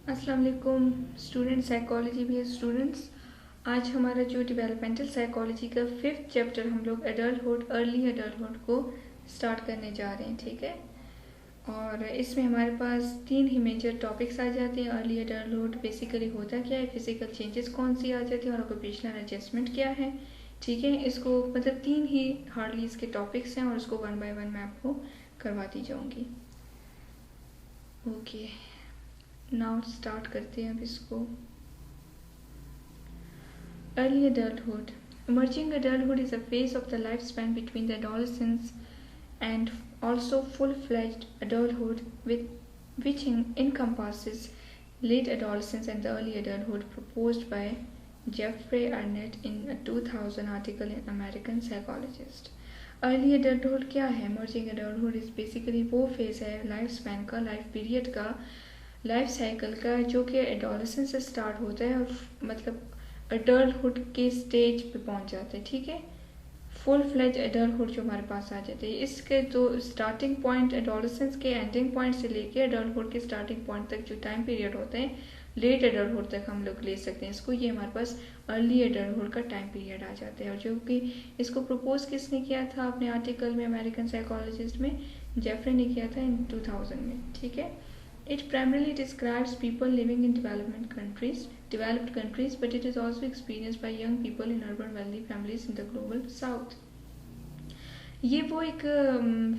अस्सलाम वालेकुम student psychology भी है स्टूडेंट्स। आज हमारा जो डेवलपमेंटल साइकोलॉजी का 5th चैप्टर हम लोग एडल्टहुड अर्ली एडल्टहुड को स्टार्ट करने जा रहे हैं, ठीक है। और इसमें हमारे पास 3 ही मेजर टॉपिक्स आ जाते हैं। अर्ली एडल्टहुड बेसिकली होता क्या है, फिजिकल चेंजेस कौन सी आ जाती है और ऑक्यूपेशनल एडजस्टमेंट क्या है, ठीक है। इसको मतलब 3 ही हार्डली इसके टॉपिक्स हैं और उसको 1 बाय 1 मैं आपको करवाती जाऊँगी। ओके, नाउ स्टार्ट करते हैं अब इसको। Early adulthood. Emerging adulthood is a phase of the lifespan between the adolescence and also full-fledged adulthood, which encompasses late adolescence and the early adulthood, proposed by Jeffrey Arnett in a 2000 article in American Psychologist. Early adulthood क्या है? Emerging adulthood is basically वो phase है life span का, life period का, life cycle का, जो कि adolescence से स्टार्ट होता है और मतलब एडल्टहुड के स्टेज पे पहुंच जाते हैं, ठीक है। फुल फ्लेज एडल्टहुड जो हमारे पास आ जाते हैं, इसके जो स्टार्टिंग पॉइंट एडोलेसेंस के एंडिंग पॉइंट से लेके एडल्टहुड के स्टार्टिंग पॉइंट तक जो टाइम पीरियड होते हैं, लेट एडल्टहुड तक हम लोग ले सकते हैं इसको। ये हमारे पास अर्ली एडल्टहुड का टाइम पीरियड आ जाता है। और जो कि इसको प्रपोज किसने किया था अपने आर्टिकल में, अमेरिकन साइकोलॉजिस्ट में जेफरे ने किया था इन 2000 में, ठीक है। It primarily describes people living in developed countries, but it is also experienced by young people in urban wealthy families in the global south. ये वो एक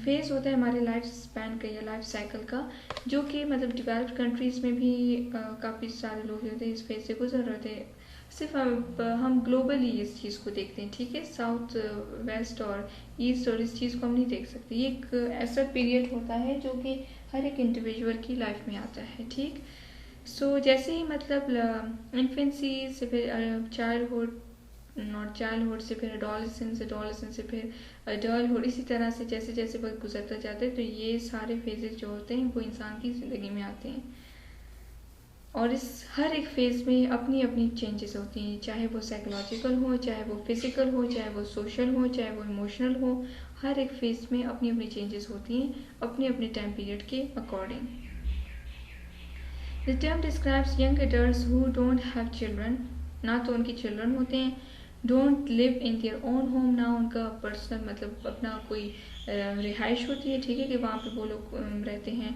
फेज़ होता है हमारे लाइफ स्पैन का या लाइफ साइकिल का, जो कि मतलब डेवलप्ड कंट्रीज़ में भी काफ़ी सारे लोग होते हैं इस फेज़ से गुजर रहे थे। सिर्फ हम ग्लोबली इस चीज़ को देखते हैं, ठीक है। साउथ वेस्ट और ईस्ट और इस चीज़ को हम नहीं देख सकते। ये एक ऐसा पीरियड होता है जो कि हर एक इंडिविजुअल की लाइफ में आता है, ठीक। सो जैसे ही मतलब इन्फेंसी से फिर चाइल्डहुड, नॉट चाइल्डहुड से फिर एडोलेसेंस से फिर अडल्टहुड, इसी तरह से जैसे जैसे वक्त गुजरता जाता है तो ये सारे फेजेस जो होते हैं वो इंसान की ज़िंदगी में आते हैं। और इस हर एक फेज़ में अपनी अपनी चेंजेस होती हैं, चाहे वो साइकोलॉजिकल हो, चाहे वो फिज़िकल हो, चाहे वो सोशल हो, चाहे वो इमोशनल हो। हर एक फेज़ में अपनी अपनी चेंजेस होती हैं अपने अपने टाइम पीरियड के according. The term describes young adults who don't have children, ना तो उनके चिल्ड्रन होते हैं, don't live in their own home, ना उनका पर्सनल मतलब अपना कोई रिहाइश होती है, ठीक है, कि वहाँ पे वो लोग रहते हैं।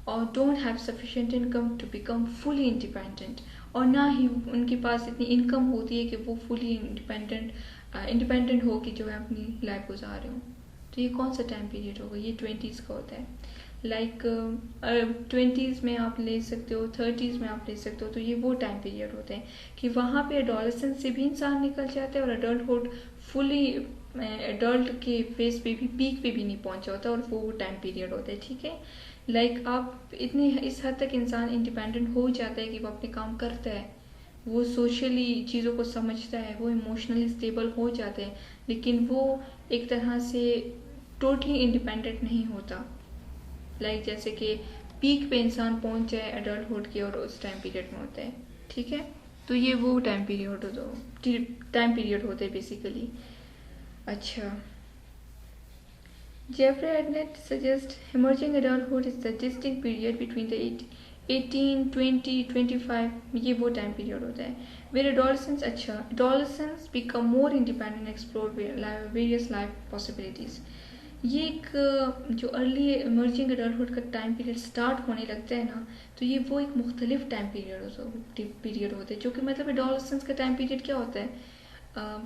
और don't have sufficient income to become fully independent, और ना ही उनके पास इतनी इनकम होती है कि वो फुली इंडिपेंडेंट हो कि जो है अपनी लाइफ गुजार रहे हो। तो ये कौन सा टाइम पीरियड होगा? ये 20s का होता है। लाइक 20s में आप ले सकते हो, 30s में आप ले सकते हो। तो ये वो टाइम पीरियड होते हैं कि वहाँ पे एडोलेसेंस से भी इंसान निकल जाता है और एडल्टहुड फुली एडल्ट के फेस पे भी, पीक पे भी नहीं पहुँचा होता, और वो टाइम पीरियड होता है, ठीक है। लाइक आप इतने इस हद तक इंसान इंडिपेंडेंट हो जाता है कि वो अपने काम करता है, वो सोशली चीज़ों को समझता है, वो इमोशनली स्टेबल हो जाते हैं, लेकिन वो एक तरह से टोटली इंडिपेंडेंट नहीं होता। लाइक जैसे कि पीक पे इंसान पहुंच जाए एडल्टहुड के और उस टाइम पीरियड में होता है, ठीक है। तो ये वो टाइम पीरियड होता है बेसिकली। अच्छा, Jeffrey Arnett suggests emerging adulthood is the distinct period between the 18, 20, 25, ये वो टाइम पीरियड होता है। Where adolescents become more independent and explore various life possibilities. ये एक जो अर्ली इमर्जिंग एडल्टहुड का टाइम पीरियड स्टार्ट होने लगता है ना, तो ये वो एक मुख्तलिफ टाइम पीरियड होता है, जो कि मतलब एडोलेसेंस का टाइम पीरियड क्या होता है,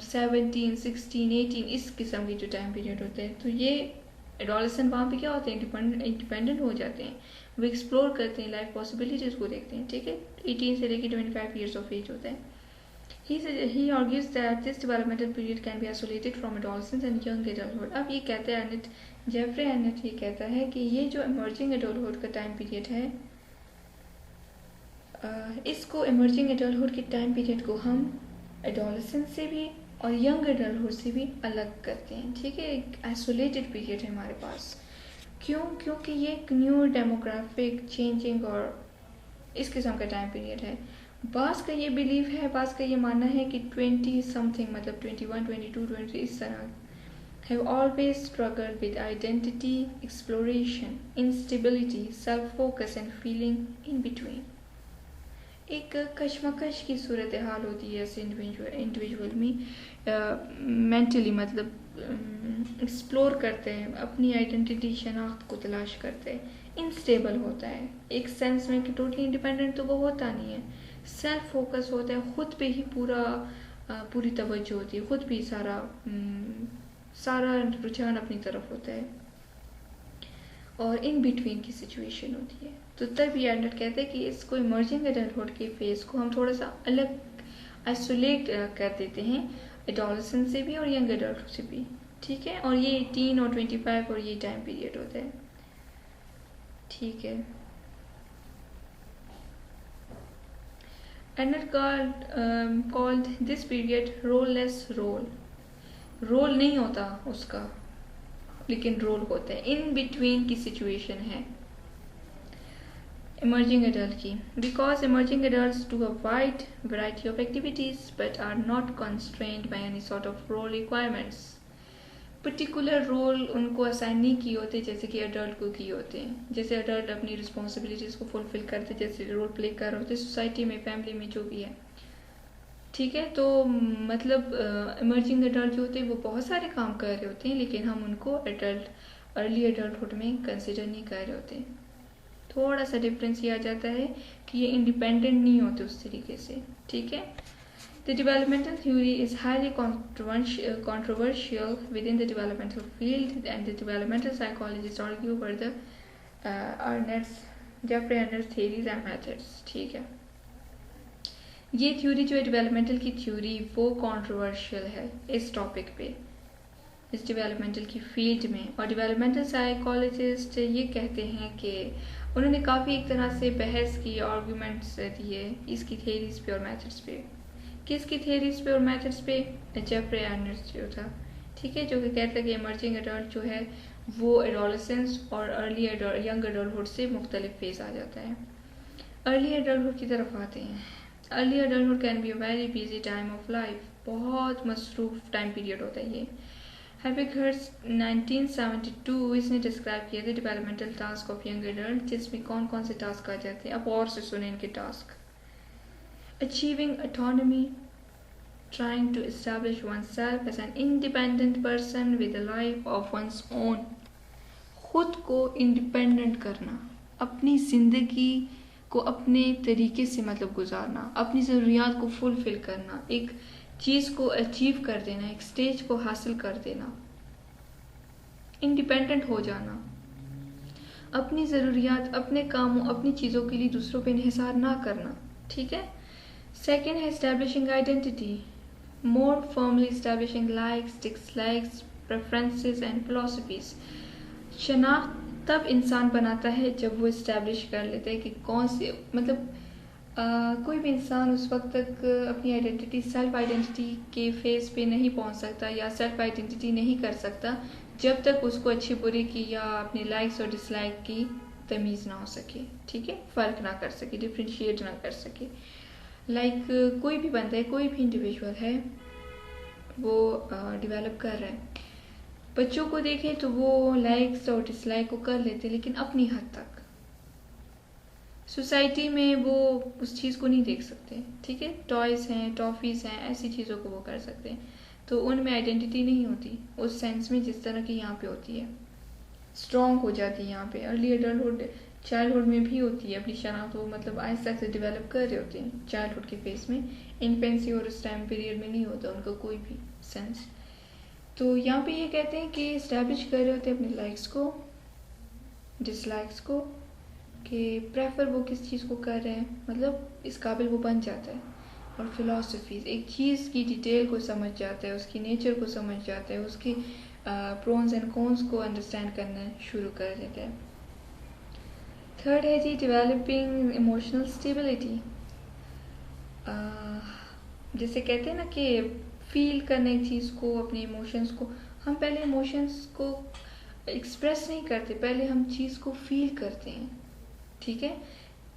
17, 16, 18, इस किस्म के जो टाइम पीरियड होते हैं। तो ये एडोलेसेंट वहाँ पे क्या होते हैं, इंडिपेंडेंट हो जाते हैं, वो एक्सप्लोर करते हैं, लाइफ पॉसिबिलिटीज़ को देखते हैं, ठीक है। 18 से लेकर 25 ईयर्स ऑफ एज होता है। He argues that this developmental period can be isolated from adolescence and young adulthood. अब ये कहते हैं जेफरे अर्नेट ये कहता है कि ये जो इमर्जिंग एडल्टहुड का टाइम पीरियड है, इसको इमर्जिंग एडल्टहुड के टाइम पीरियड को हम एडोलेसेंस से भी और यंग एडल्टहुड से भी अलग करते हैं, ठीक है। एक आइसोलेटेड पीरियड है हमारे पास। क्यों? क्योंकि ये एक न्यू डेमोग्राफिक चेंजिंग और इस किस्म का टाइम पीरियड है। बास का ये बिलीव है, बास का ये मानना है कि 20 समथिंग मतलब 21, 22, 23 इस तरह have always struggled with identity, exploration, instability, self-focus and feeling in between. एक कशमकश की सूरत हाल होती है ऐसे इंडिविजुअल में, मेंटली मतलब एक्सप्लोर करते हैं, अपनी आइडेंटिटी शनाख्त को तलाश करते हैं, इंस्टेबल होता है एक सेंस में कि टोटली इंडिपेंडेंट तो वो होता नहीं है, सेल्फ फोकस होता है, खुद पे ही पूरी तवज्जो होती है, खुद भी सारा रुझान अपनी तरफ होता है, और इन बिटवीन की सिचुएशन होती है। तो तब एडलट कहते हैं कि इसको इमर्जिंग एडल्टहुड के फेज को हम थोड़ा सा अलग आइसोलेट कर देते हैं एडोलेसेंस से भी और यंग एडल्ट से भी, ठीक है। और ये 18 और 25 और ये टाइम पीरियड होता है, ठीक है। एडलट कॉल्ड दिस पीरियड रोललेस रोल नहीं होता उसका, लेकिन रोल होता है, इन बिटवीन की सिचुएशन है emerging adult की, because emerging adults do a wide variety of activities but are not constrained by any sort of role requirements. Particular role उनको असाइन नहीं किए होते जैसे कि अडल्ट को किए होते हैं, जैसे अडल्ट अपनी रिस्पॉन्सिबिलिटीज़ को फुलफिल करते, जैसे रोल प्ले कर रहे होते सोसाइटी में, फैमिली में, जो भी है, ठीक है। तो मतलब इमर्जिंग अडल्ट जो होते हैं वो बहुत सारे काम कर रहे होते हैं, लेकिन हम उनको अर्ली अडल्टहुड में कंसिडर नहीं कर रहे होते। थोड़ा सा डिफरेंस ये आ जाता है कि ये इंडिपेंडेंट नहीं होते उस तरीके से, ठीक है। The developmental theory is highly controversial within the developmental field and the developmental psychologists argue over the Jeffrey Arnett's theories and methods, ठीक है। ये थ्योरी जो है डेवलपमेंटल की थ्योरी वो कंट्रोवर्शियल है इस टॉपिक पे, इस डेवलपमेंटल की फील्ड में, और डेवलपमेंटल साइकोलॉजिस्ट ये कहते हैं कि उन्होंने काफ़ी एक तरह से बहस की, आर्गूमेंट्स दिए इसकी थेरीज पे और मेथड्स पे। किसकी थेरीज पे और मेथड्स पे? जेफरे अर्नेस्ट जो था, ठीक है, जो कि कहता है कि इमर्जिंग एडल्ट जो है वो एडोलेसेंस और अर्ली यंग एडल्टहुड से मुख्तलिफ फेज आ जाता है। अर्ली एडल्टहुड की तरफ आते हैं। Early adulthood can be a very busy time of life, बहुत मसरूफ टाइम पीरियड होता है ये। हैविगर्स 1972 इसने डिस्क्राइब किया था developmental task of young adult, जिसमें कौन कौन से टास्क आ जाते हैं, अब और से सुने इनके task. Achieving autonomy, trying to establish oneself as an independent person with a life of one's own, खुद को इंडिपेंडेंट करना, अपनी जिंदगी को अपने तरीके से मतलब गुजारना, अपनी ज़रूरियात को फुलफिल करना, एक चीज़ को अचीव कर देना, एक स्टेज को हासिल कर देना, इंडिपेंडेंट हो जाना, अपनी ज़रूरियात, अपने कामों, अपनी चीज़ों के लिए दूसरों पे इन्हिसार ना करना, ठीक है। सेकेंड है establishing identity, more firmly establishing likes, dislikes, preferences and philosophies. शनाख्त तब इंसान बनाता है जब वो इस्टेब्लिश कर लेता है कि कौन से मतलब कोई भी इंसान उस वक्त तक अपनी आइडेंटिटी, सेल्फ आइडेंटिटी के फेस पे नहीं पहुंच सकता या सेल्फ आइडेंटिटी नहीं कर सकता जब तक उसको अच्छी बुरी की या अपनी लाइक्स और डिसलाइक की तमीज़ ना हो सके, ठीक है, फ़र्क ना कर सके, डिफ्रेंशिएट ना कर सके। लाइक कोई भी बंदा है, कोई भी इंडिविजुअल है, वो डेवलप कर रहा है, बच्चों को देखें तो वो लाइक्स और डिसलाइक को कर लेते हैं, लेकिन अपनी हद तक। सोसाइटी में वो उस चीज़ को नहीं देख सकते, ठीक है, टॉयज़ हैं, टॉफ़ीज़ हैं, ऐसी चीज़ों को वो कर सकते हैं, तो उनमें आइडेंटिटी नहीं होती उस सेंस में जिस तरह की यहाँ पे होती है, स्ट्रॉन्ग हो जाती है यहाँ पे। अर्ली एडल्टहुड चाइल्डहुड में भी होती है, अपनी शनाख्त वो मतलब आहिस्ता से डेवलप कर रहे होते हैं चाइल्डहुड के फेस में, इन्फेंसी और उस टाइम पीरियड में नहीं होता उनका कोई भी सेंस। तो यहाँ पे ये कहते हैं कि इस्टेब्लिश कर रहे होते हैं अपने लाइक्स को, डिसलाइक्स को, कि प्रेफर वो किस चीज़ को कर रहे हैं, मतलब इस काबिल वो बन जाता है। और फिलॉसफीज़, एक चीज़ की डिटेल को समझ जाता है, उसकी नेचर को समझ जाता है, उसकी प्रोन्स एंड कॉन्स को अंडरस्टैंड करना शुरू कर देता है। थर्ड है जी डेवलपिंग इमोशनल स्टेबिलिटी, जैसे कहते हैं ना कि फील करना एक चीज़ को, अपने इमोशंस को, हम पहले इमोशंस को एक्सप्रेस नहीं करते, पहले हम चीज़ को फील करते हैं, ठीक है।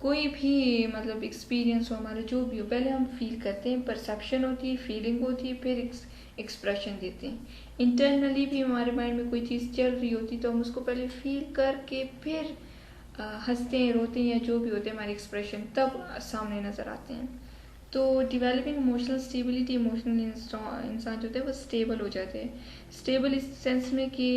कोई भी मतलब एक्सपीरियंस हो हमारा, जो भी हो, पहले हम फील करते हैं, परसेप्शन होती है, फीलिंग होती है, फिर एक्सप्रेशन देते हैं। इंटरनली भी हमारे माइंड में कोई चीज़ चल रही होती तो हम उसको पहले फील करके फिर हंसते हैं, रोते हैं, या जो भी होते हैं हमारे एक्सप्रेशन तब सामने नज़र आते हैं। तो डेवलपिंग इमोशनल स्टेबिलिटी, इमोशनल इंसान जो होता है वो स्टेबल हो जाते हैं। स्टेबल इस सेंस में कि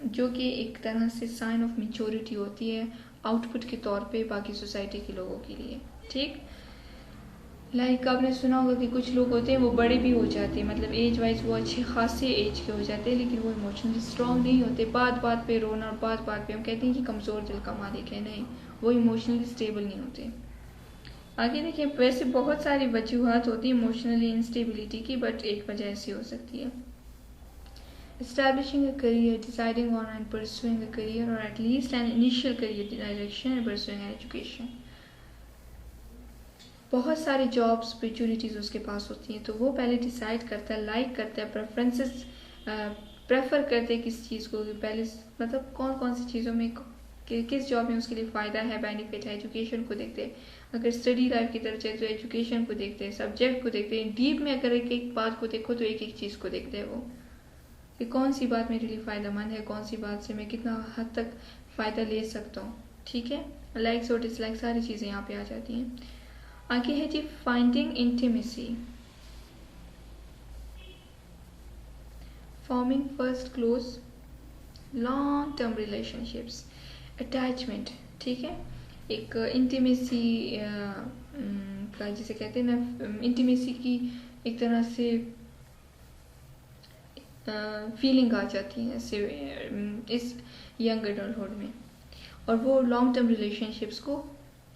जो कि एक तरह से साइन ऑफ मेच्योरिटी होती है आउटपुट के तौर पे बाकी सोसाइटी के लोगों के लिए। ठीक, लाइक आपने सुना होगा कि कुछ लोग होते हैं वो बड़े भी हो जाते हैं, मतलब एज वाइज वो अच्छे खासे एज के हो जाते हैं, लेकिन वो इमोशनली स्ट्रांग नहीं होते। बात बात पे रोना और बात बात पे हम कहते हैं कि कमज़ोर दिल का मालिक है, नहीं, वो इमोशनली स्टेबल नहीं होते। आगे देखिए, वैसे बहुत सारी वजूहत होती है इमोशनली इंस्टेबिलिटी की, बट एक वजह ऐसी हो सकती है establishing a career, deciding on and pursuing a career, or at least an initial career direction and pursuing an education। बहुत सारी जॉब्स अपॉर्चुनिटीज़ उसके पास होती हैं, तो वो पहले डिसाइड करता है, लाइक करता है, प्रेफरेंसेस प्रेफर करते हैं किस चीज़ को पहले, मतलब कौन कौन सी चीज़ों में किस जॉब में उसके लिए फ़ायदा है, बेनिफिट है। एजुकेशन को देखते हैं, अगर स्टडी लाइफ की तरफ जाए तो एजुकेशन को देखते हैं, सब्जेक्ट को देखते हैं, डीप में अगर एक एक बात को देखो तो एक एक चीज़ को देखते हैं वो, कि कौन सी बात मेरे लिए फ़ायदेमंद है, कौन सी बात से मैं कितना हद तक फ़ायदा ले सकता हूँ। ठीक है, लाइक्स और डिसलाइक सारी चीज़ें यहाँ पे आ जाती हैं। आगे है जी finding intimacy, forming first close long term relationships, attachment. ठीक है, एक इंटीमेसी का जिसे कहते हैं ना, इंटीमेसी की एक तरह से फीलिंग आ जाती है ऐसे इस यंग एडल्टहुड में, और वो लॉन्ग टर्म रिलेशनशिप्स को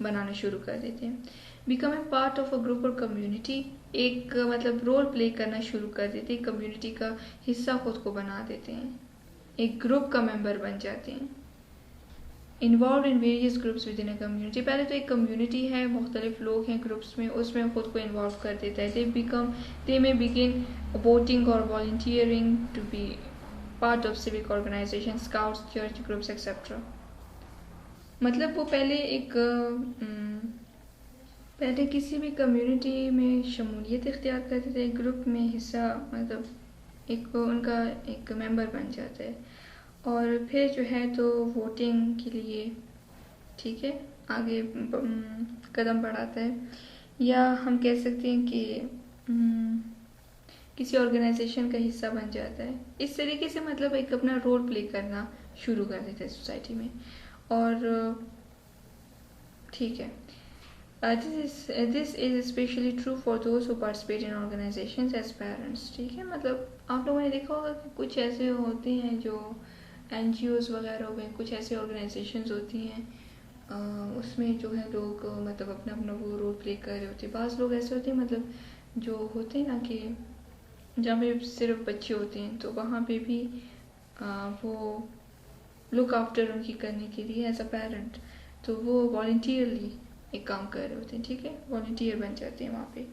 बनाना शुरू कर देते हैं। Becoming part of a group और कम्युनिटी, एक मतलब रोल प्ले करना शुरू कर देते हैं, कम्युनिटी का हिस्सा खुद को बना देते हैं, एक ग्रुप का मेंबर बन जाते हैं। Involve in various groups with in a community, पहले तो एक कम्युनिटी है, मुख्तलिफ लोग हैं ग्रुप्स में, उसमें खुद को इन्वॉल्व कर देता है। दे मे बिगिन वोटिंग और volunteering to be part of civic organization, scouts, church groups etcetera. मतलब वो पहले किसी भी कम्युनिटी में शमूलियत इख्तियार करते थे, ग्रुप में हिस्सा, मतलब एक उनका एक मेंबर बन जाता है, और फिर जो है तो वोटिंग के लिए, ठीक है, आगे कदम बढ़ाता है, या हम कह सकते हैं कि किसी ऑर्गेनाइजेशन का हिस्सा बन जाता है। इस तरीके से मतलब एक अपना रोल प्ले करना शुरू कर देता है सोसाइटी में। और ठीक है, this is especially true for those who participate in organizations as parents। ठीक है, मतलब आप लोगों ने देखा होगा कि कुछ ऐसे होते हैं जो NGOs वगैरह हो गए, कुछ ऐसे ऑर्गेनाइजेशंस होती हैं, उसमें जो है लोग मतलब अपना अपना वो रोल प्ले कर रहे होते हैं। बाज़ लोग ऐसे होते हैं मतलब जो होते हैं ना कि जहाँ पे सिर्फ बच्चे होते हैं, तो वहाँ पे भी वो लुक आफ्टर उनकी करने के लिए एज अ पेरेंट, तो वो वॉलंटियरली एक काम कर रहे होते हैं। ठीक है, वॉलंटियर बन जाते हैं वहाँ पे।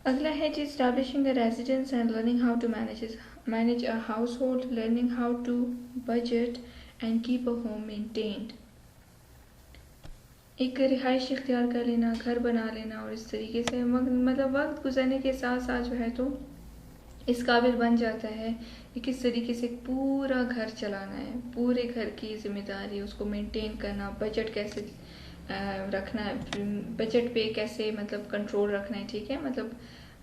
अगला है जी establishing a residence and learning how to manage a household, learning how to budget and keep a home maintained. एक रिहाइश इख्तियार कर लेना, घर बना लेना, और इस तरीके से मतलब वक्त गुजरने के साथ साथ जो है तो इस काबिल बन जाता है कि किस तरीके से पूरा घर चलाना है, पूरे घर की जिम्मेदारी, उसको मेंटेन करना, बजट कैसे रखना है, बजट पे कैसे मतलब कंट्रोल रखना है। ठीक है, मतलब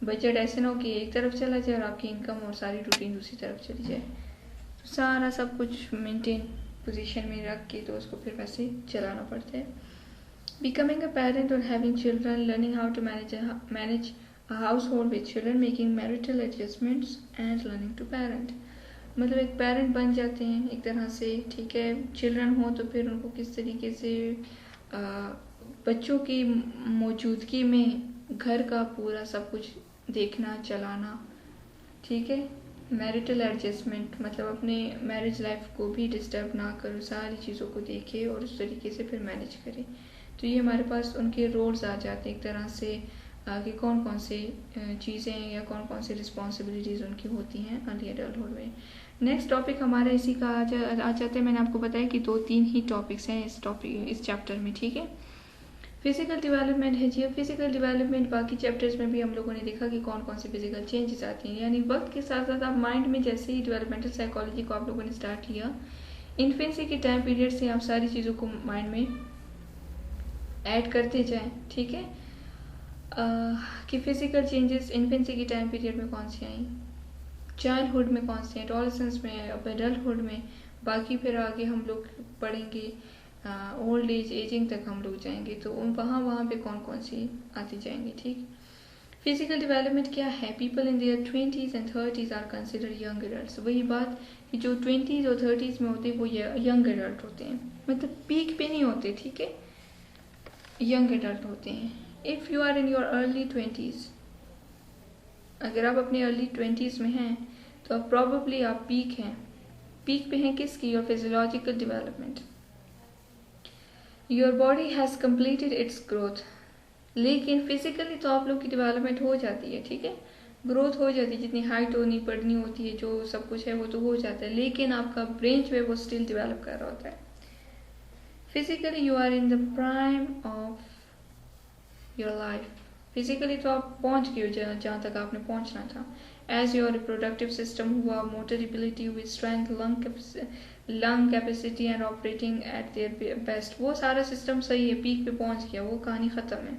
बजट ऐसे ना हो कि एक तरफ चला जाए और आपकी इनकम और सारी रूटीन दूसरी तरफ चली जाए, तो सारा सब कुछ मेंटेन पोजीशन में रख के तो उसको फिर वैसे चलाना पड़ता है। बिकमिंग अ पेरेंट और having children, learning how to manage a household with children, making marital adjustments and learning to parent। मतलब एक पेरेंट बन जाते हैं एक तरह से। ठीक है, चिल्ड्रन हो तो फिर उनको किस तरीके से बच्चों की मौजूदगी में घर का पूरा सब कुछ देखना, चलाना। ठीक है, मैरिटल एडजस्टमेंट मतलब अपने मैरिज लाइफ को भी डिस्टर्ब ना करो, सारी चीज़ों को देखे और उस तरीके से फिर मैनेज करें। तो ये हमारे पास उनके रोल्स आ जाते हैं एक तरह से कि कौन कौन से चीज़ें या कौन कौन से रिस्पॉन्सिबिलिटीज़ उनकी होती हैं अर्ली एडल्टहुड में। नेक्स्ट टॉपिक हमारा इसी का आ जाते हैं। मैंने आपको बताया कि 2-3 ही टॉपिक्स हैं इस चैप्टर में। ठीक है, फिजिकल डेवलपमेंट है जी। फिजिकल डेवलपमेंट बाकी चैप्टर्स में भी हम लोगों ने देखा कि कौन कौन से फिजिकल चेंजेस आती हैं, यानी वक्त के साथ साथ आप माइंड में जैसे ही डेवलपमेंटल साइकोलॉजी को आप लोगों ने स्टार्ट किया, इन्फेंसी के टाइम पीरियड से आप सारी चीज़ों को माइंड में ऐड करते जाएं, ठीक है। कि फिजिकल चेंजेस इन्फेंसी के टाइम पीरियड में कौन सी आई, चाइल्डहुड में कौन सी है, एडोलेसेंस में, अब एडल्टहुड में, बाकी फिर आगे हम लोग पढ़ेंगे ओल्ड एज एजिंग तक हम लोग जाएंगे, तो वहाँ पे कौन कौन सी आती जाएंगी, ठीक। फिजिकल डेवलपमेंट क्या है, people in their 20s and 30s are consider young adult. वही बात कि जो 20s और 30s में होते हैं वो यंग एडल्ट होते हैं, मतलब पीक पे नहीं होते, ठीक है, यंग एडल्ट होते हैं। If you are in your early 20s, अगर आप अपने अर्ली 20s में हैं तो अब प्रॉबेबली आप पीक हैं। पीक पे हैं किसकी, your physiological development, your body has completed it's growth. लेकिन फिजिकली तो आप लोग की डेवलपमेंट हो जाती है, ठीक है, ग्रोथ हो जाती है, जितनी हाइट होनी पड़नी होती है, जो सब कुछ है वो तो हो जाता है, लेकिन आपका ब्रेन जो है वो स्टिल डेवलप कर रहा होता है। Physically you are in the prime of your life, physically तो आप पहुंच गए हो जहाँ तक आपने पहुंचना था। एज योर रिप्रोडक्टिव सिस्टम हुआ, मोटर एबिलिटी हुई, strength, lung capacity and operating eight their best, वो सारा सिस्टम सही है, पीक पे पहुंच गया, वो कहानी ख़त्म है।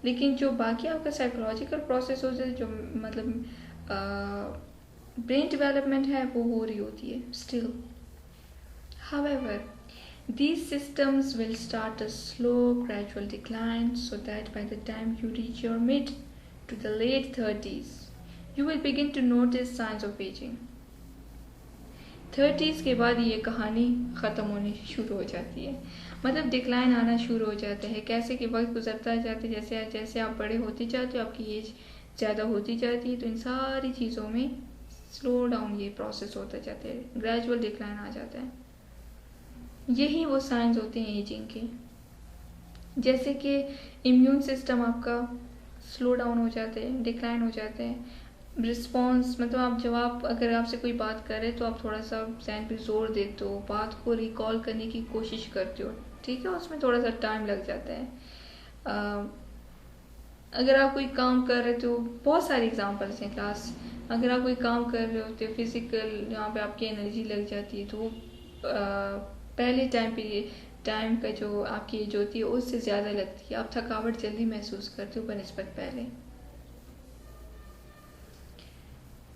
लेकिन जो बाकी आपका साइकोलॉजिकल प्रोसेस होता है, जो मतलब ब्रेन डेवलपमेंट है, वो हो रही होती है still. However these systems will start a slow gradual decline, so that by the time you reach your mid to the late 30s you will begin to notice signs of aging। 30s के बाद ये कहानी ख़त्म होनी शुरू हो जाती है, मतलब डिक्लाइन आना शुरू हो जाता है। कैसे कि वक्त गुजरता जाता है, जैसे जैसे आप बड़े होते जाते हो, आपकी एज ज़्यादा होती जाती है, तो इन सारी चीज़ों में स्लो डाउन ये प्रोसेस होता जाता है, ग्रेजुअल डिक्लाइन आ जाता है। यही वो साइंस होते हैं एजिंग के, जैसे कि इम्यून सिस्टम आपका स्लो डाउन हो जाते हैं, डिक्लाइन हो जाते हैं। रिस्पॉन्स, मतलब आप जवाब, अगर आपसे कोई बात करे तो आप थोड़ा सा जहन पे जोर देते हो, बात को रिकॉल करने की कोशिश करते हो, ठीक है, उसमें थोड़ा सा टाइम लग जाता है। अगर आप कोई काम कर रहे हो, बहुत सारे एग्जांपल्स हैं क्लास, अगर आप कोई काम कर रहे होते हो फिजिकल, जहाँ पे आपकी एनर्जी लग जाती है, तो वो पहले टाइम का जो आपकी एज होती है उससे ज़्यादा लगती है, आप थकावट जल्दी महसूस करते हो बनिस्बत पहले,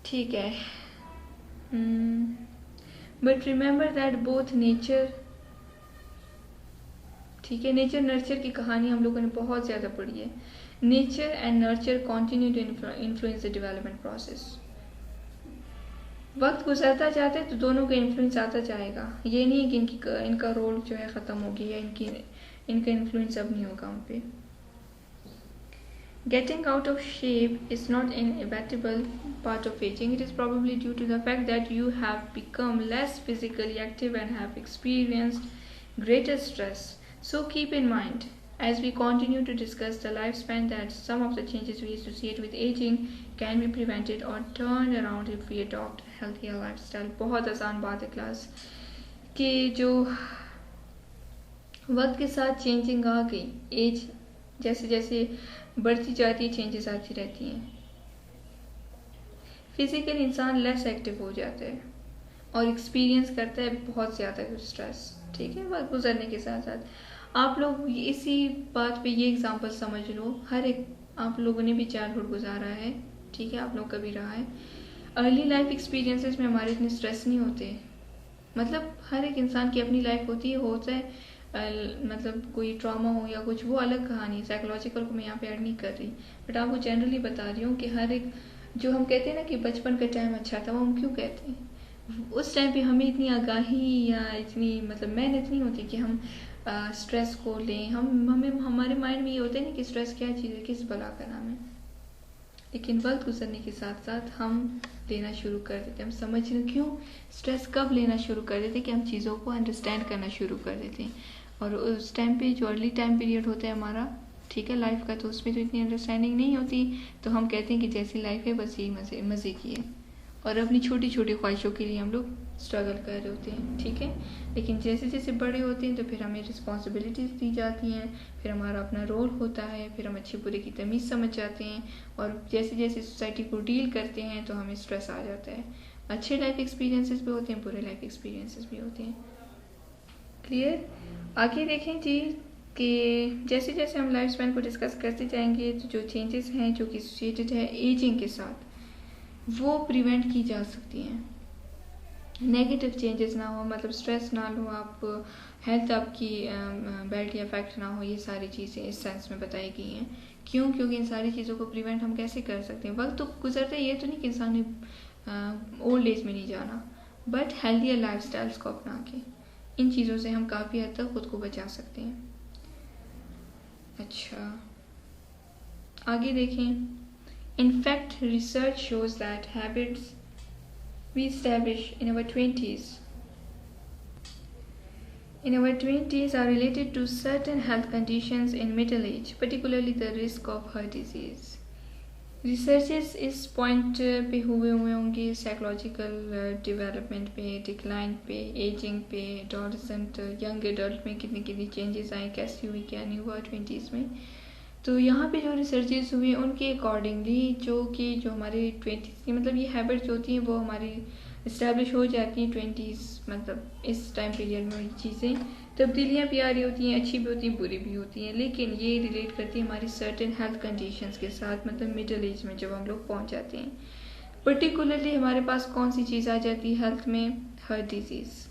ठीक है। But remember that both nature, ठीक है, नेचर नर्चर की कहानी हम लोगों ने बहुत ज़्यादा पढ़ी है। Nature and nurture continue to influence the development process. वक्त गुजरता जाता है तो दोनों का इन्फ्लुएंस आता जाएगा, ये नहीं है कि इनका रोल जो है ख़त्म हो गया या इनका इन्फ्लुएंस अब नहीं होगा उन पे। Getting out of shape is not an inevitable part of aging. It is probably due to the fact that you have become less physically active and have experienced greater stress. So keep in mind, as we continue to discuss the lifespan, that some of the changes we associate with aging can be prevented or turned around if we adopt a healthier lifestyle. बहुत आसान बात है class, कि जो वक्त के साथ changing आ गई, एज जैसे जैसे बढ़ती जाती है, चेंजेस आती रहती हैं। फिजिकल इंसान लेस एक्टिव हो जाता है और एक्सपीरियंस करता है बहुत ज़्यादा स्ट्रेस, ठीक है, वक्त गुजरने के साथ साथ। आप लोग इसी बात पे ये एग्जांपल समझ लो, हर एक आप लोगों ने भी चाइल्डहुड गुजारा है, ठीक है, आप लोग का भी रहा है। अर्ली लाइफ एक्सपीरियंसेस में हमारे इतने स्ट्रेस नहीं होते, मतलब हर एक इंसान की अपनी लाइफ होती है, होता है मतलब कोई ट्रॉमा हो या कुछ, वो अलग कहानी, साइकोलॉजिकल को मैं यहाँ पे ऐड नहीं कर रही, बट आपको जनरली बता रही हूँ कि हर एक, जो हम कहते हैं ना कि बचपन का टाइम अच्छा था, वो हम क्यों कहते हैं, उस टाइम पे हमें इतनी आगाही या इतनी मतलब मेहनत नहीं होती कि हम स्ट्रेस को लें, हमें हमारे माइंड में ये होता है ना कि स्ट्रेस क्या चीज़ है, किस बला का नाम है। लेकिन वक्त गुजरने के साथ साथ हम लेना शुरू कर देते, हम समझना क्यों स्ट्रेस कब लेना शुरू कर देते कि हम चीज़ों को अंडरस्टैंड करना शुरू कर देते हैं। और उस टाइम पे जो अर्ली टाइम पीरियड होता है हमारा, ठीक है, लाइफ का, तो उसमें तो इतनी अंडरस्टैंडिंग नहीं होती, तो हम कहते हैं कि जैसी लाइफ है बस यही मज़े की है, और अपनी छोटी छोटी ख्वाहिशों के लिए हम लोग स्ट्रगल कर रहे होते हैं, ठीक है। लेकिन जैसे जैसे बड़े होते हैं तो फिर हमें रिस्पॉन्सिबिलिटीज़ दी जाती हैं, फिर हमारा अपना रोल होता है, फिर हम अच्छे बुरे की तमीज़ समझ जाते हैं, और जैसे जैसे सोसाइटी को डील करते हैं तो हमें स्ट्रेस आ जाता है। अच्छे लाइफ एक्सपीरियंसेस भी होते हैं, बुरे लाइफ एक्सपीरियंसेस भी होते हैं, क्लियर। आगे देखें जी कि जैसे जैसे हम लाइफ स्पैन को डिस्कस करते जाएंगे तो जो चेंजेस हैं जो कि एसोसिएटेड है एजिंग के साथ वो प्रिवेंट की जा सकती हैं। नेगेटिव चेंजेस ना हो, मतलब स्ट्रेस ना लो आप, हेल्थ आपकी बैडली अफेक्ट ना हो, ये सारी चीज़ें इस सेंस में बताई गई हैं। क्यों? क्योंकि इन सारी चीज़ों को प्रिवेंट हम कैसे कर सकते हैं। वक्त तो गुजरता है, ये तो नहीं कि इंसान ने ओल्ड एज में नहीं जाना, बट हेल्थियर लाइफ स्टाइल्स को अपना के इन चीज़ों से हम काफ़ी हद तक खुद को बचा सकते हैं। अच्छा, आगे देखें। In fact, research shows that habits we establish in our 20s are related to certain health conditions in middle age, particularly the risk of heart disease. Researches इस पॉइंट पे हुए होंगे साइकोलॉजिकल डेवलपमेंट पे, डिक्लाइन पे, ageing पे, adolescent young adult में कितनी कितनी चेंजेस आए, कैसी हुई क्या नहीं हुआ 20s में। तो यहाँ पे जो रिसर्चेस हुई उनके अकॉर्डिंगली जो हमारे 20s की मतलब ये हैबिट्स जो होती हैं वो हमारी इस्टेब्लिश हो जाती हैं 20s, मतलब इस टाइम पीरियड में। ये चीज़ें तब्दीलियाँ भी आ रही होती हैं, अच्छी भी होती हैं, बुरी भी होती हैं, लेकिन ये रिलेट करती है हमारी सर्टेन हेल्थ कंडीशंस के साथ, मतलब मिडिल एज में जब हम लोग पहुँच जाते हैं। पर्टिकुलरली हमारे पास कौन सी चीज़ आ जाती है हेल्थ में? Heart disease.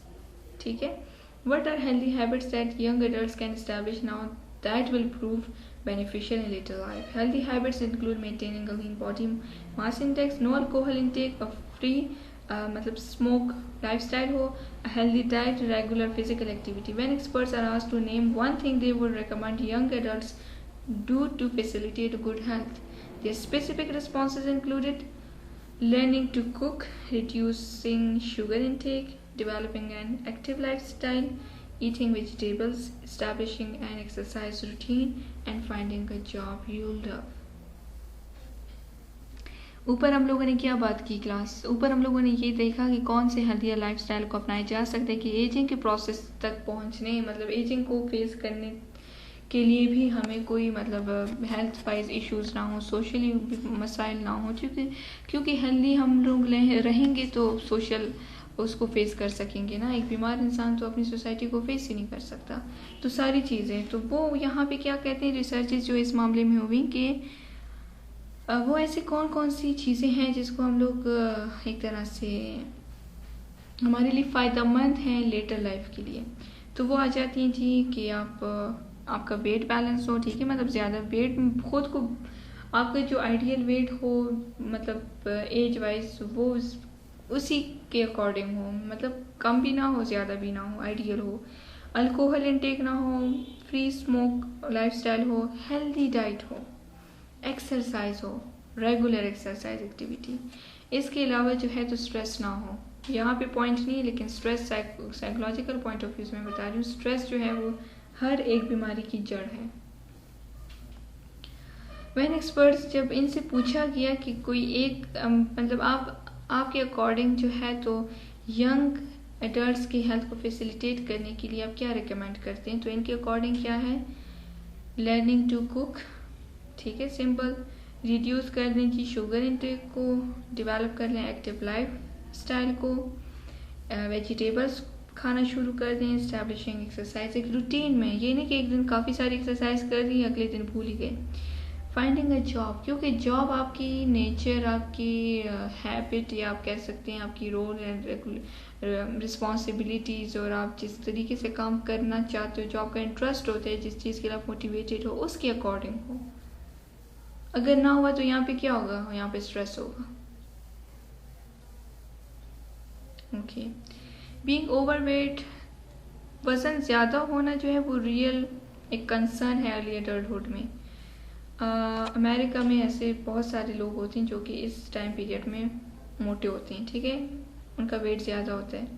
ठीक है। What are healthy habits that young adults can establish now that will prove beneficial in later life. Healthy habits include maintaining a lean body mass index, no alcohol intake, a free मतलब smoke lifestyle हो, a healthy diet, regular physical activity. When experts are asked to name one thing they would recommend young adults do to facilitate good health, their specific responses included learning to cook, reducing sugar intake, developing an active lifestyle, eating vegetables, establishing an exercise routine, and finding a job you love. ऊपर हम लोगों ने क्या बात की class? ऊपर हम लोगों ने ये देखा कि कौन से हेल्थियर लाइफस्टाइल को अपनाया जा सकता है कि एजिंग के प्रोसेस तक पहुंचने, मतलब एजिंग को फेस करने के लिए भी हमें कोई मतलब हेल्थ वाइज इश्यूज ना हो, सोशली मसाइल ना हो, क्योंकि हेल्दी हम लोग रहेंगे तो सोशल उसको फेस कर सकेंगे ना। एक बीमार इंसान तो अपनी सोसाइटी को फेस ही नहीं कर सकता। तो सारी चीज़ें तो वो यहाँ पे क्या कहते हैं रिसर्चेस जो इस मामले में हुई कि वो ऐसे कौन कौन सी चीज़ें हैं जिसको हम लोग एक तरह से हमारे लिए फ़ायदेमंद हैं लेटर लाइफ के लिए। तो वो आ जाती हैं जी कि आपका वेट बैलेंस हो, ठीक है, मतलब ज़्यादा वेट खुद को आपका जो आइडियल वेट हो, मतलब एज वाइज वो उसी के अकॉर्डिंग हो, मतलब कम भी ना हो ज़्यादा भी ना हो, आइडियल हो। अल्कोहल इंटेक ना हो, फ्री स्मोक लाइफस्टाइल हो, हेल्दी डाइट हो, एक्सरसाइज हो, रेगुलर एक्सरसाइज एक्टिविटी। इसके अलावा जो है तो स्ट्रेस ना हो। यहाँ पे पॉइंट नहीं है, लेकिन stress psychological point of view से मैं बता रही हूँ, स्ट्रेस जो है वो हर एक बीमारी की जड़ है। व्हेन एक्सपर्ट्स, जब इनसे पूछा गया कि कोई एक मतलब आपके अकॉर्डिंग जो है तो यंग एडल्ट्स की हेल्थ को फैसिलिटेट करने के लिए आप क्या रिकमेंड करते हैं, तो इनके अकॉर्डिंग क्या है? लर्निंग टू कुक, ठीक है, सिंपल, रिड्यूस कर दें जी शुगर इंटेक को, डेवलप कर लें एक्टिव लाइफ स्टाइल को, वेजिटेबल्स खाना शुरू कर दें, एस्टैब्लिशिंग एक्सरसाइज एक रूटीन में, ये नहीं कि एक दिन काफ़ी सारी एक्सरसाइज कर दी अगले दिन भूल ही गए। फाइंडिंग अ जॉब, क्योंकि जॉब आपकी नेचर, आपकी हैबिट, या आप कह सकते हैं आपकी रोल एंड रिस्पॉन्सिबिलिटीज़, और आप जिस तरीके से काम करना चाहते हो, जो आपका इंटरेस्ट होता है, जिस चीज़ के लिए आप मोटिवेटेड हो, उसके अकॉर्डिंग हो। अगर ना हुआ तो यहाँ पे क्या होगा? यहाँ पे स्ट्रेस होगा। ओके, बीइंग ओवरवेट, वज़न ज़्यादा होना जो है वो रियल एक कंसर्न है अर्ली एडल्टहुड में। अमेरिका में ऐसे बहुत सारे लोग होते हैं जो कि इस टाइम पीरियड में मोटे होते हैं, ठीक है, उनका वेट ज़्यादा होता है।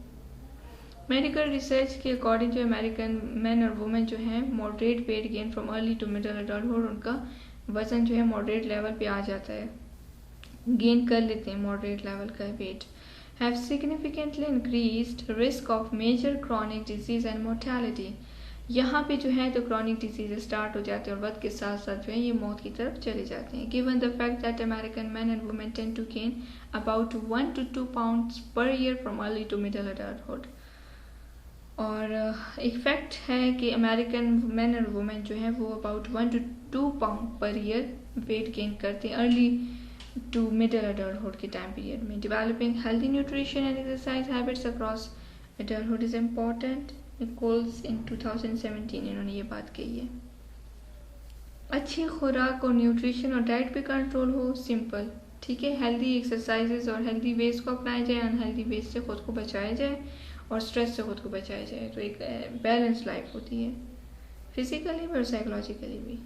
मेडिकल रिसर्च के अकॉर्डिंग जो अमेरिकन मैन और वुमेन जो हैं moderate weight gain from early to middle adulthood, उनका वज़न जो है मॉडरेट लेवल पे आ जाता है, गेन कर लेते हैं मॉडरेट लेवल का weight, have significantly increased risk of major chronic disease and mortality. यहाँ पे जो है तो क्रॉनिक डिजीज स्टार्ट हो जाते हैं और वक्त के साथ साथ जो है ये मौत की तरफ चले जाते हैं। Given the fact that American man and women tend to gain about 1 to 2 pounds per year from early to middle adulthood, और एक फैक्ट है कि अमेरिकन मैन और वुमेन जो हैं वो about 1 to 2 pound per year weight gain करते हैं अर्ली टू मिडल अडल्टहुड के टाइम पीरियड में. Developing healthy nutrition and exercise habits across adulthood is important. Nichols in 2017 इन्होंने ये बात कही है. अच्छी खुराक और न्यूट्रिशन और डाइट पे कंट्रोल हो. सिंपल, ठीक है. हेल्दी एक्सरसाइजेज और हेल्दी वेज को अपनाया जाए, अनहेल्दी वेज से खुद को बचाया जाए और स्ट्रेस से खुद को बचाया जाए. तो एक बैलेंस लाइफ होती है फिजिकली भी और साइकोलॉजिकली भी.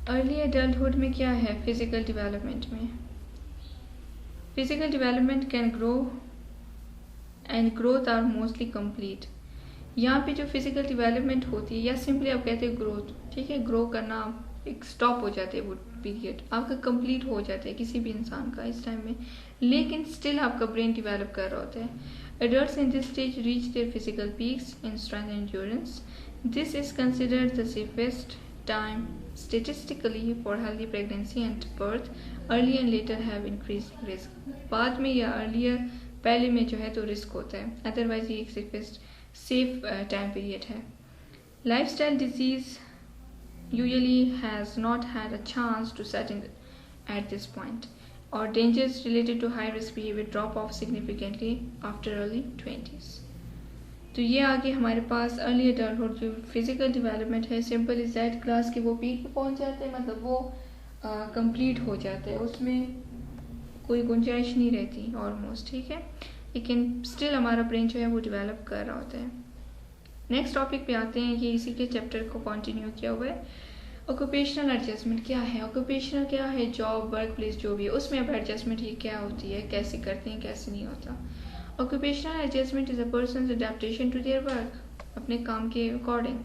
अर्ली एडल्टहुड में क्या है फिजिकल डेवलपमेंट में? Physical development can grow and growth are mostly complete. यहाँ पे जो फिजिकल डेवलपमेंट होती है या सिंपली आप कहते हैं ग्रोथ, ठीक है. ग्रो करना एक स्टॉप हो जाते हैं, वो पीरियड आपका कंप्लीट हो जाता है किसी भी इंसान का इस टाइम में, लेकिन स्टिल आपका ब्रेन डेवलप कर रहा होता है. Adults in this stage reach their physical peaks in strength and endurance. This is considered the safest time statistically for healthy pregnancy and birth. Early and later have increased risk. बाद में या earlier पहले में जो है तो risk होता है, अदरवाइज ये एक सेफ टाइम पीरियड है. Lifestyle disease usually has not had a chance to set in at this point, or dangers related to high risk behavior drop off significantly after early 20s. तो ये आगे हमारे पास early adulthood जो physical development है, simple is that class के वो peak पे पहुंच जाते हैं, मतलब वो कंप्लीट हो जाते हैं, उसमें कोई गुंजाइश नहीं रहती ऑलमोस्ट, ठीक है. लेकिन स्टिल हमारा ब्रेन जो है वो डेवलप कर रहा होता है. नेक्स्ट टॉपिक पे आते हैं, ये इसी के चैप्टर को कंटिन्यू किया हुआ है. ऑक्यूपेशनल एडजस्टमेंट क्या है? ऑक्यूपेशनल क्या है? जॉब, वर्क प्लेस जो भी है उसमें अब एडजस्टमेंट ये क्या होती है, कैसे करते हैं, कैसे नहीं होता. Occupational adjustment is a person's adaptation to their work, अपने काम के according.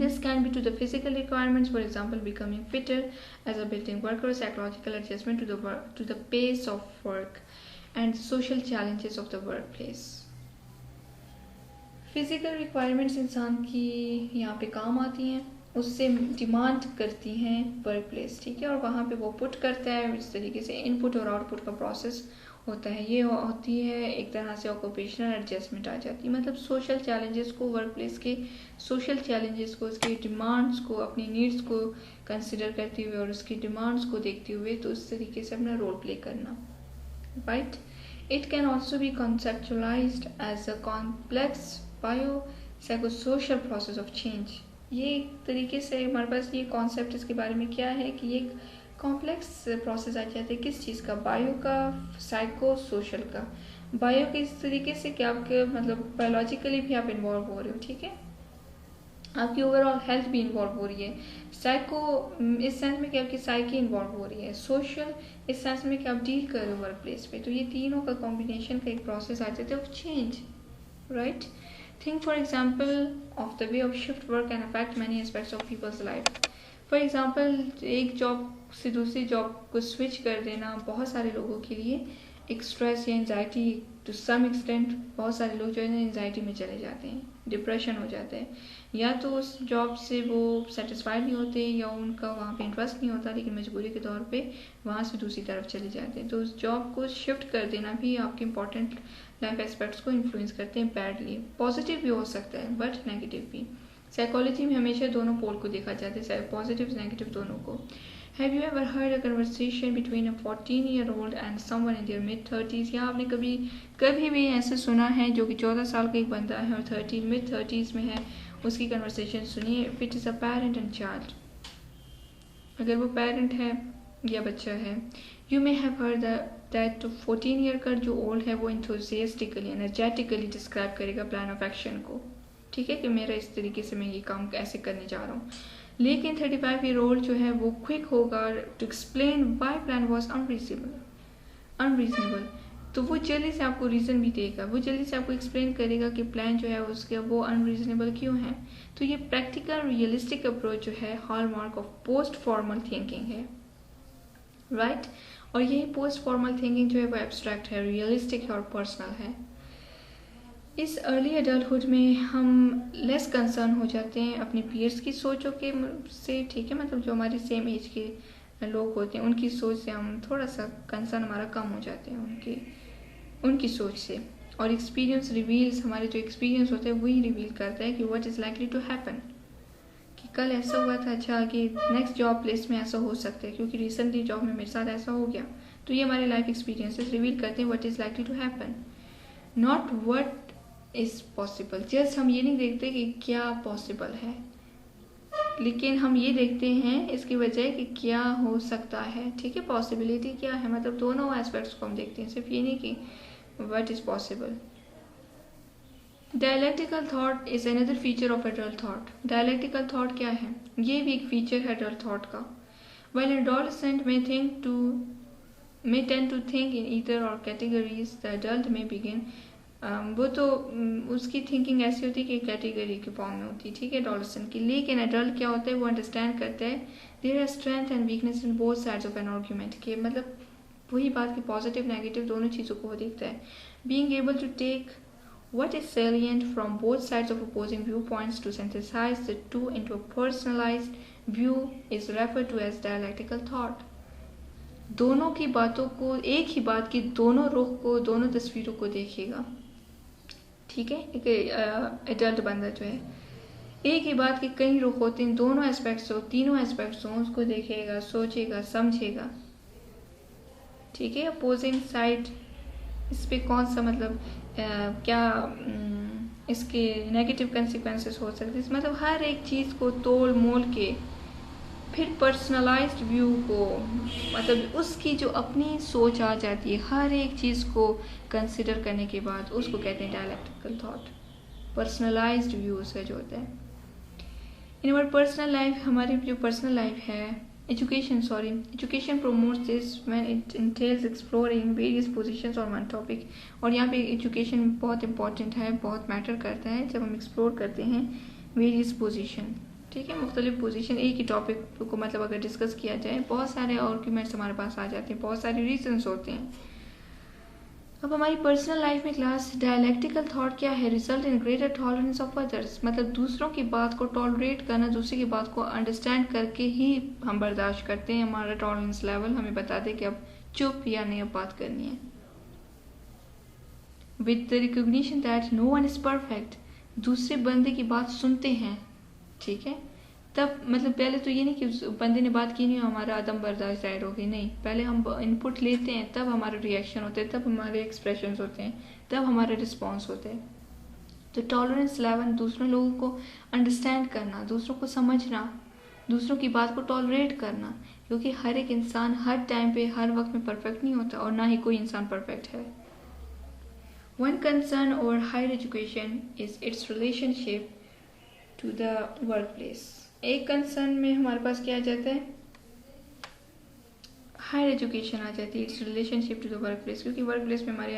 This can be to the physical requirements, for example, becoming fitter as a built-in worker, psychological adjustment to the pace of work, and social challenges of the workplace. Physical requirements इंसान की यहाँ पे काम आती हैं, उससे demand करती हैं वर्क प्लेस, ठीक है. और वहाँ पे वो पुट करता है, इस तरीके से इनपुट और आउटपुट का प्रोसेस होता है. ये होती है एक तरह से ऑक्यूपेशनल एडजस्टमेंट आ जाती है, मतलब सोशल चैलेंजेस को, वर्क प्लेस के सोशल चैलेंजेस को, उसकी डिमांड्स को, अपनी नीड्स को कंसिडर करते हुए और उसकी डिमांड्स को देखते हुए तो उस तरीके से अपना रोल प्ले करना, right. It can also be conceptualised as a complex bio psychosocial process of change. ये एक तरीके से हमारे पास ये कॉन्सेप्ट इसके बारे में क्या है कि ये कॉम्प्लेक्स प्रोसेस आ जाते हैं किस चीज़ का, बायो का, साइको सोशल का. बायो के इस तरीके से कि आपके मतलब बायोलॉजिकली भी आप इन्वॉल्व हो रहे हो, ठीक है, आपकी ओवरऑल हेल्थ भी इन्वॉल्व हो रही है. साइको इस सेंस में कि आपकी साइकी इन्वॉल्व हो रही है. सोशल इस सेंस में कि आप डील कर रहे हो वर्क प्लेस पे. तो ये तीनों का कॉम्बिनेशन का एक प्रोसेस आ जाता है of change, right. Think for example of the way of shift work and affect many aspects of people's life. For example एक जॉब से दूसरी जॉब को स्विच कर देना बहुत सारे लोगों के लिए एक स्ट्रेस या एंजाइटी टू सम एक्सटेंट. बहुत सारे लोग जो है ना एंजाइटी में चले जाते हैं, डिप्रेशन हो जाता है, या तो उस जॉब से वो सेटिस्फाइड नहीं होते या उनका वहाँ पे इंटरेस्ट नहीं होता, लेकिन मजबूरी के तौर पे वहाँ से दूसरी तरफ चले जाते हैं. तो उस जॉब को शिफ्ट कर देना भी आपके इंपॉर्टेंट लाइफ एस्पेक्ट्स को इन्फ्लुएंस करते हैं बैडली. पॉजिटिव भी हो सकता है बट नेगेटिव भी. साइकोलॉजी में हमेशा दोनों पोल को देखा जाता है, पॉजिटिव नेगेटिव दोनों को. Have you ever heard a conversation between a 14-year-old and someone in their mid-30s? या आपने कभी भी ऐसे सुना है जो कि 14 साल का एक बंदा है और mid-30s में है, उसकी कन्वर्सेशन सुनिए. If it is a parent and child, अगर वो पेरेंट है या बच्चा है, you may have heard that 14 year का जो ओल्ड है वो enthusiastically, energetically डिस्क्राइब करेगा प्लान ऑफ एक्शन को, ठीक है, कि मेरा इस तरीके से मैं ये काम ऐसे करने जा रहा हूँ. लेकिन 35-year-old जो है वो क्विक होगा to explain why plan was unreasonable. तो वो जल्दी से आपको रीज़न भी देगा, वो जल्दी से आपको एक्सप्लेन करेगा कि प्लान जो है उसके वो अनरीजनेबल क्यों है. तो ये प्रैक्टिकल रियलिस्टिक अप्रोच जो है hallmark of post formal thinking है, राइट. और यही पोस्ट फॉर्मल थिंकिंग जो है वो एब्स्ट्रैक्ट है, रियलिस्टिक है और पर्सनल है. इस अर्ली एडल्टहुड में हम लेस कंसर्न हो जाते हैं अपने पीयर्स की सोचों के से, ठीक है, मतलब जो हमारे सेम एज के लोग होते हैं उनकी सोच से हम थोड़ा सा कंसर्न हमारा कम हो जाते हैं उनके उनकी सोच से, और एक्सपीरियंस रिवील्स, हमारे जो एक्सपीरियंस होते हैं वही रिवील करता है कि what is likely to happen, कि कल ऐसा हुआ था, अच्छा आगे नेक्स्ट जॉब प्लेस में ऐसा हो सकता है क्योंकि रिसेंटली जॉब में मेरे साथ ऐसा हो गया। तो ये हमारे लाइफ एक्सपीरियंसेस रिवील करते हैं what is likely to happen, not what is possible. Just हम ये नहीं देखते कि क्या पॉसिबल है, लेकिन हम ये देखते हैं इसकी वजह कि क्या हो सकता है। ठीक है, पॉसिबिलिटी क्या है, मतलब दोनों एस्पेक्ट्स को हम देखते हैं, सिर्फ ये नहीं कि what is possible. Dialectical thought is another feature of adult thought. Dialectical thought क्या है, ये भी एक फीचर है एडल्ट थॉट का। While an adolescent may tend to think in either or categories, the adult may begin वो तो उसकी थिंकिंग ऐसी होती है कि कैटेगरी के फॉर्म में होती है, ठीक है, एडोलेसेंट की। लेकिन एडल्ट क्या होता है, वो अंडरस्टैंड करता है there are strength and weakness in both sides of an argument के, मतलब वही बात की पॉजिटिव नेगेटिव दोनों चीज़ों को वो देखता है। Being able to take what is salient from both sides of opposing viewpoints to synthesize the two into a personalized view is referred to as dialectical thought। दोनों की बातों को, एक ही बात की दोनों रुख को, दोनों तस्वीरों को देखेगा, ठीक है। एक एडल्ट बंदा जो है, एक ही बात के कई रुख होते हैं, दोनों एस्पेक्ट्स हो, तीनों एस्पेक्ट्स हो, उसको देखेगा, सोचेगा, समझेगा, ठीक है। अपोजिंग साइड, इस पे कौन सा मतलब क्या इसके नेगेटिव कंसिक्वेंसेस हो सकते हैं, मतलब हर एक चीज़ को तोल मोल के फिर पर्सनलाइज्ड व्यू को, मतलब उसकी जो अपनी सोच आ जाती है हर एक चीज़ को कंसिडर करने के बाद, उसको कहते हैं डायलैक्टिकल थॉट। पर्सनलाइज्ड व्यू उसका जो होता है। इन आवर पर्सनल लाइफ, हमारी जो पर्सनल लाइफ है, education promotes this when it entails exploring various positions on one topic। और यहाँ पे एजुकेशन बहुत इंपॉर्टेंट है, बहुत मैटर करता है जब हम एक्सप्लोर करते हैं वेरियस पोजीशन, ठीक है, मुख्तलिफ पोजीशन एक ही टॉपिक को, मतलब अगर डिस्कस किया जाए बहुत सारे आर्ग्यूमेंट्स हमारे पास आ जाते हैं, बहुत सारे रीजंस होते हैं। अब हमारी पर्सनल लाइफ में क्लास डायलैक्टिकल थॉट क्या है, result in greater tolerance of others, मतलब दूसरों की बात को टॉलरेट करना, दूसरे की बात को अंडरस्टैंड करके ही हम बर्दाश्त करते हैं। हमारा टॉलरेंस लेवल हमें बता दे कि अब चुप या नहीं अब बात करनी है। With the recognition that no one is perfect, दूसरे बंदे की बात सुनते हैं, ठीक है, तब मतलब पहले तो ये नहीं कि बंदे ने बात की नहीं हमारा अदम बर्दाश्त जाहिर होगी, नहीं, पहले हम इनपुट लेते हैं, तब हमारा रिएक्शन होता है, तब हमारे एक्सप्रेशंस होते हैं, तब हमारे रिस्पॉन्स होते हैं। तो टॉलरेंस लेवल, दूसरों लोगों को अंडरस्टैंड करना, दूसरों को समझना, दूसरों की बात को टॉलरेट करना, क्योंकि हर एक इंसान हर टाइम पे हर वक्त में परफेक्ट नहीं होता, और ना ही कोई इंसान परफेक्ट है। One concern over higher education is its relationship to the work place. एक कंसर्न में हमारे पास क्या आ जाता है, हायर एजुकेशन आ जाती है, its relationship to the work place, क्योंकि वर्क प्लेस में हमारी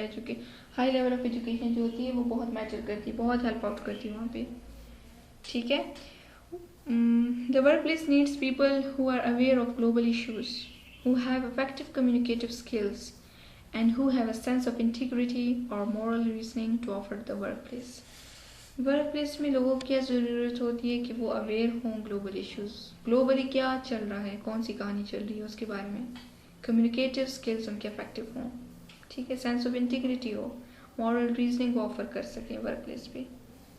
हाई लेवल ऑफ एजुकेशन जो होती है वो बहुत मैटर करती है, बहुत हेल्प आउट करती है वहाँ पे, ठीक है। The work place needs people who are aware of global issues, who have effective communicative skills and who have a sense of integrity और moral reasoning to offer the work place. Work place में लोगों को क्या ज़रूरत होती है कि वो अवेयर हों ग्लोबल इश्यूज, ग्लोबली क्या चल रहा है, कौन सी कहानी चल रही है उसके बारे में, कम्युनिकेटिव स्किल्स उनके इफेक्टिव हों, ठीक है, सेंस ऑफ इंटीग्रिटी हो, मॉरल रीजनिंग को ऑफर कर सकें वर्क प्लेस पे,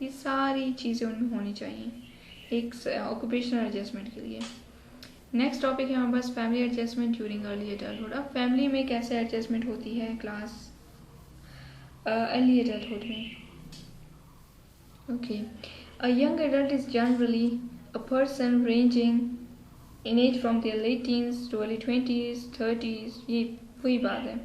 ये सारी चीज़ें उनमें होनी चाहिए एक ऑक्यूपेशनल एडजस्टमेंट के लिए। नेक्स्ट टॉपिक है हमारे पास family adjustment during early adulthood. अब फैमिली में कैसे एडजस्टमेंट होती है क्लास अर्ली एडल्टहुड में। Okay, a young adult is generally a person ranging in age from their late teens to early 20s, 30s, ये वही बात है।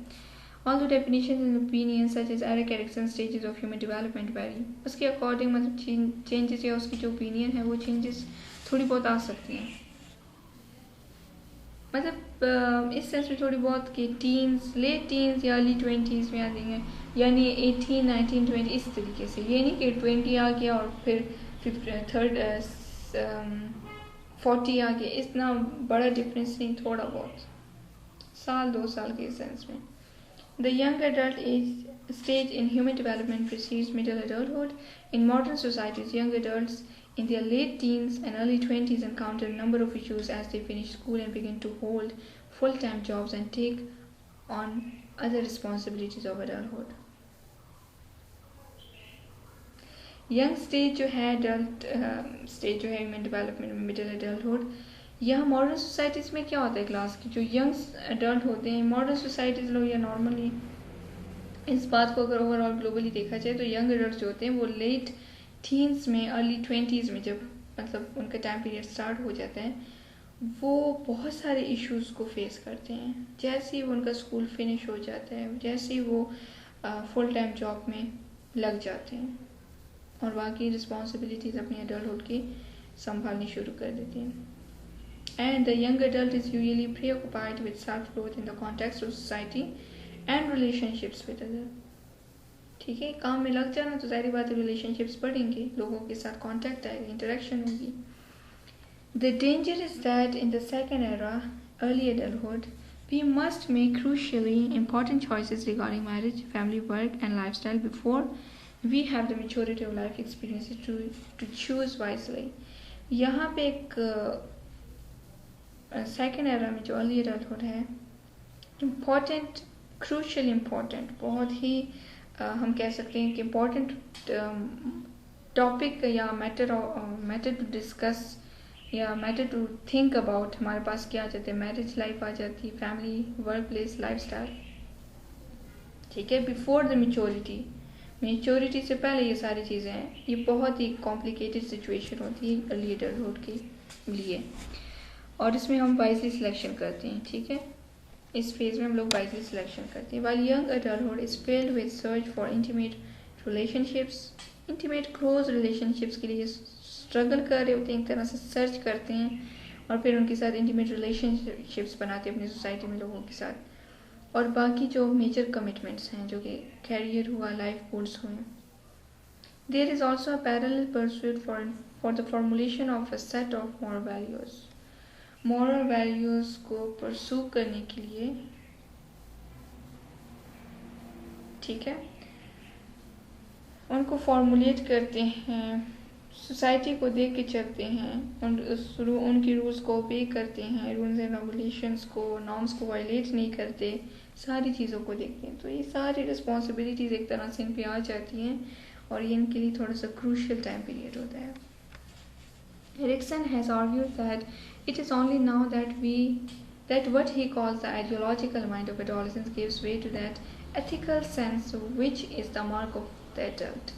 Although definitions and opinions such as Eric Erickson's stages of human development vary, उसके according मतलब changes या उसकी जो opinion है वो चेंजेस थोड़ी बहुत आ सकती हैं, मतलब इस सेंस में थोड़ी बहुत कि टीन्स, लेट टीन्स या अर्ली 20s में आ जाएंगे, यानी 18, 19, 20 इस तरीके से, ये नहीं कि 20 आ गया और फिर थर्ड 40 आ गया, इतना बड़ा डिफरेंस नहीं, थोड़ा बहुत साल 2 साल के सेंस में। The young adult age stage in human development precedes middle adulthood. In modern societies, young adults in their late teens and early 20s encounter a number of issues as they finish school and begin to hold full-time jobs and take on other responsibilities of adulthood. Young stage जो है, adult stage जो है human development में, middle adulthood, यह modern societies में क्या होता है क्लास की जो यंग एडल्ट होते हैं मॉडर्न सोसाइटीज़ लोग, या नॉर्मली इस बात को अगर ओवरऑल ग्लोबली देखा जाए तो यंग एडल्ट जो होते हैं वो लेट टीन्स में, अर्ली 20s में, जब मतलब उनका टाइम पीरियड स्टार्ट हो जाता है, वो बहुत सारे इश्यूज़ को फेस करते हैं। जैसे ही वो उनका स्कूल फिनिश हो जाता है, जैसे ही वो फुल टाइम जॉब में लग जाते हैं और बाकी रिस्पॉन्सिबिलिटीज़ अपनी एडल्टहुड की संभालनी शुरू कर देती हैं। And the young adult is usually preoccupied with self-growth in the context of society and relationships with others. ठीक है, काम में लग जाना तो सारी बात, रिलेशनशिप्स बढ़ेंगे, लोगों के साथ कांटेक्ट आएगा, इंटरेक्शन होगी। The danger is that in the second era, early adulthood, we must make crucially important choices regarding marriage, family, work and lifestyle before we have the maturity of life experiences to choose wisely. यहाँ पे एक second era में जो early adulthood है, important, crucial important, बहुत ही हम कह सकते हैं कि इम्पॉर्टेंट टॉपिक या मैटर टू डिस्कस या मैटर टू थिंक अबाउट हमारे पास क्या आ जाते हैं, मैरिज लाइफ आ जाती है, family, work place, life style. ठीक है, बिफोर द मेच्योरिटी से पहले ये सारी चीज़ें हैं। ये बहुत ही कॉम्प्लिकेटेड सिचुएशन होती है अर्ली एडल्टहुड के लिए, और इसमें हम वाइजली सिलेक्शन करते हैं। ठीक है, इस फेज में हम लोग वाइजली सिलेक्शन करते हैं। While young adulthood is filled with search for intimate relationships, intimate close relationships के लिए स्ट्रगल कर रहे होते हैं, एक तरह से सर्च करते हैं और फिर उनके साथ इंटीमेट रिलेशनशिप्स बनाते हैं अपनी सोसाइटी में लोगों के साथ, और बाकी जो मेजर कमिटमेंट्स हैं, जो कि कैरियर हुआ, लाइफ गोल्स हुए। There is also a parallel pursuit for the formulation of a set of moral values. Moral values को परसू करने के लिए, ठीक है, उनको फॉर्मुलेट करते हैं, सोसाइटी को देख के चलते हैं, उनकी रूल्स को ओबे करते हैं, रूल्स एंड रेगुलेशंस को, नॉर्म्स को वायलेट नहीं करते, सारी चीज़ों को देखते हैं। तो ये सारी रिस्पॉन्सिबिलिटीज़ एक तरह से इन पे आ जाती हैं और ये इनके लिए थोड़ा सा क्रूशियल टाइम पीरियड होता है। Erikson has argued that it is only now that what he calls the ideological mind of adolescence gives way to that ethical sense which is the mark of the adult.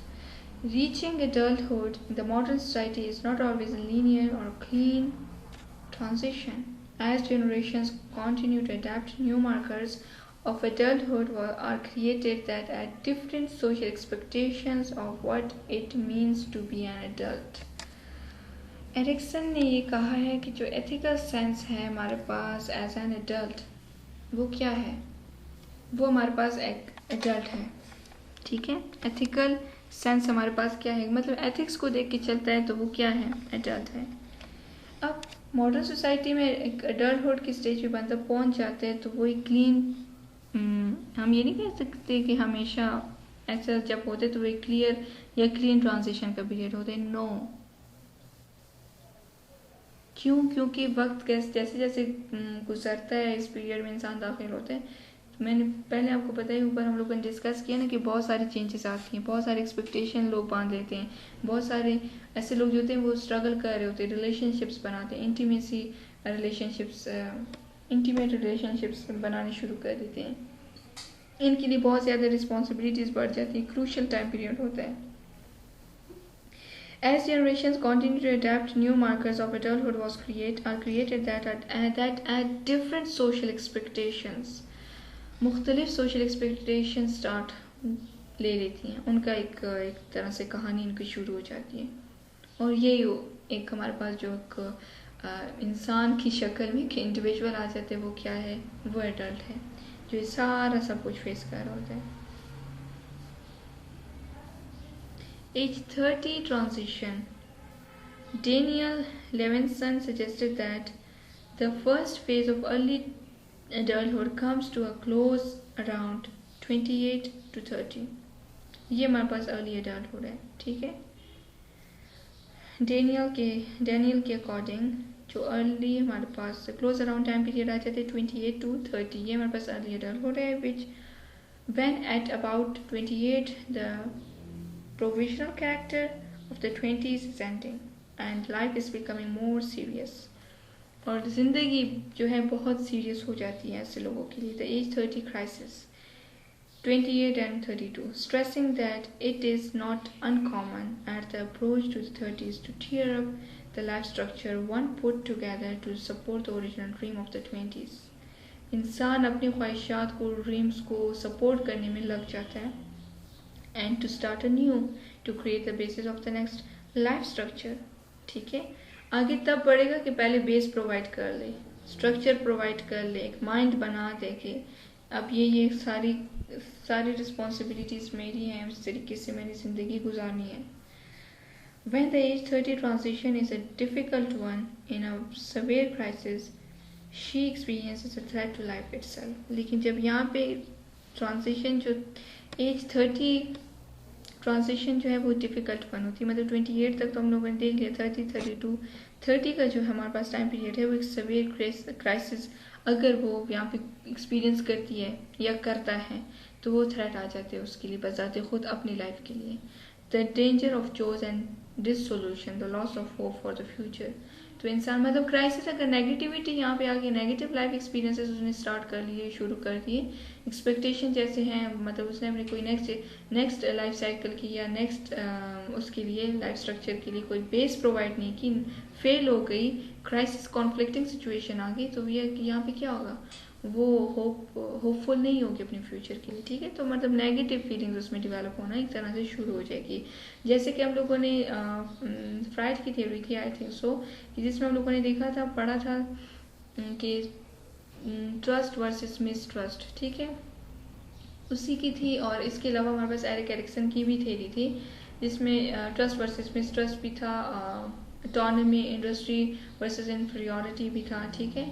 Reaching adulthood in the modern society is not always a linear or clean transition. As generations continue to adapt, new markers of adulthood are created that add different social expectations of what it means to be an adult. Erikson ने ये कहा है कि जो ethical sense है हमारे पास as an adult, वो क्या है, वो हमारे पास एक एडल्ट है। ठीक है, एथिकल सेंस हमारे पास क्या है, मतलब एथिक्स को देख के चलता है, तो वो क्या है, एडल्ट है। अब मॉडर्न सोसाइटी में एक एडल्टहुड की स्टेज पे बंदा पहुंच जाता है तो वो एक क्लीन, हम ये नहीं कह सकते कि हमेशा ऐसा जब होते तो वो एक क्लियर या क्लीन ट्रांजिशन का पीरियड होता है। नो, क्योंकि वक्त जैसे जैसे गुजरता है, इस पीरियड में इंसान दाखिल होता है, तो मैंने पहले आपको बताया, ऊपर हम लोगों ने डिस्कस किया ना कि बहुत सारी चेंजेस आती हैं, बहुत सारे एक्सपेक्टेशन लोग बांध लेते हैं, बहुत सारे ऐसे लोग जो होते हैं वो स्ट्रगल कर रहे होते हैं, रिलेशनशिप्स बनाते हैं, इंटीमेट रिलेशनशिप्स बनाने शुरू कर देते हैं, इनके लिए बहुत ज़्यादा रिस्पॉन्सिबिलिटीज़ बढ़ जाती है, क्रूशल टाइम पीरियड होता है। As generations continue to adapt, new markers of adulthood are created that add different social expectations. मुख्तलिफ social expectations start ले लेती हैं, उनका एक तरह से कहानी इनकी शुरू हो जाती है, और यही एक हमारे पास जो एक इंसान की शक्ल में एक इंडिविजुअल आ जाते हैं, वो क्या है, वो एडल्ट है, जो सारा सब कुछ फेस कर रहा होता है। Age 30 transition. Daniel Levinson suggested that the first phase of early adulthood comes to a close around 28 to 30. ये हमारे पास early adulthood है, ठीक है। डेनियल के अकॉर्डिंग जो अर्ली हमारे पास क्लोज अराउंड टाइम पीरियड आ जाते हैं 28 to 30, ये हमारे पास अर्ली adulthood है, which when at about 28 the provisional character of the 20s is ending and life is becoming more serious. और ज़िंदगी जो है बहुत सीरियस हो जाती है ऐसे लोगों के लिए. The age 30 crisis, 28 and 32, stressing that it is not uncommon at the approach to the 30s to tear up the life structure one put together to support the original dream of the 20s. इंसान अपनी ख्वाहिशात को, dreams को support करने में लग जाता है and to start anew to create the basis of the next life structure. ठीक है, आगे तब बढ़ेगा कि पहले बेस प्रोवाइड कर ले, स्ट्रक्चर प्रोवाइड कर ले, एक माइंड बना दे के अब ये सारी रिस्पॉन्सिबिलिटीज मेरी हैं, उस तरीके से मेरी ज़िंदगी गुजारनी है. When the age 30 transition is a difficult one in a severe crisis, she experiences a threat to life itself. लेकिन जब यहाँ पे ट्रांजिशन जो एज 30 ट्रांजिशन जो है वो डिफ़िकल्ट वन होती है, मतलब 28 तक तो हम लोगों ने देख लिया, 30, 32, 30 का जो हमारे पास टाइम पीरियड है वो एक सवेयर क्राइसिस अगर वो यहाँ पे एक्सपीरियंस करती है या करता है तो वो थ्रेट आ जाते हैं उसके लिए, बजाते खुद अपनी लाइफ के लिए. The danger of chose and dissolution, the loss of hope for the future. तो इंसान मतलब क्राइसिस अगर नेगेटिविटी यहाँ पे आके नेगेटिव लाइफ एक्सपीरियंसेस उसने स्टार्ट कर लिए, शुरू कर दिए, एक्सपेक्टेशन जैसे हैं, मतलब उसने अपने कोई नेक्स्ट लाइफ साइकिल की या नेक्स्ट उसके लिए लाइफ स्ट्रक्चर के लिए कोई बेस प्रोवाइड नहीं की, फेल हो गई, क्राइसिस कॉन्फ्लिक्टिंग सिचुएशन आ गई, तो ये यहाँ पे क्या होगा, वो होपफुल नहीं होगी अपने फ्यूचर के लिए. ठीक है, तो मतलब नेगेटिव फीलिंग्स उसमें डेवलप होना एक तरह से शुरू हो जाएगी. जैसे कि हम लोगों ने फ्राइड की थ्योरी थी आई थिंक सो, जिसमें हम लोगों ने देखा था, पढ़ा था कि ट्रस्ट वर्सेस मिसट्रस्ट. ठीक है, उसी की थी. और इसके अलावा हमारे पास एरिक एरिक्सन की भी थ्योरी थी जिसमें ट्रस्ट वर्सेस मिसट्रस्ट भी था, ऑटोनॉमी, इंडस्ट्री वर्सेस इन्फीरियरिटी भी था. ठीक है,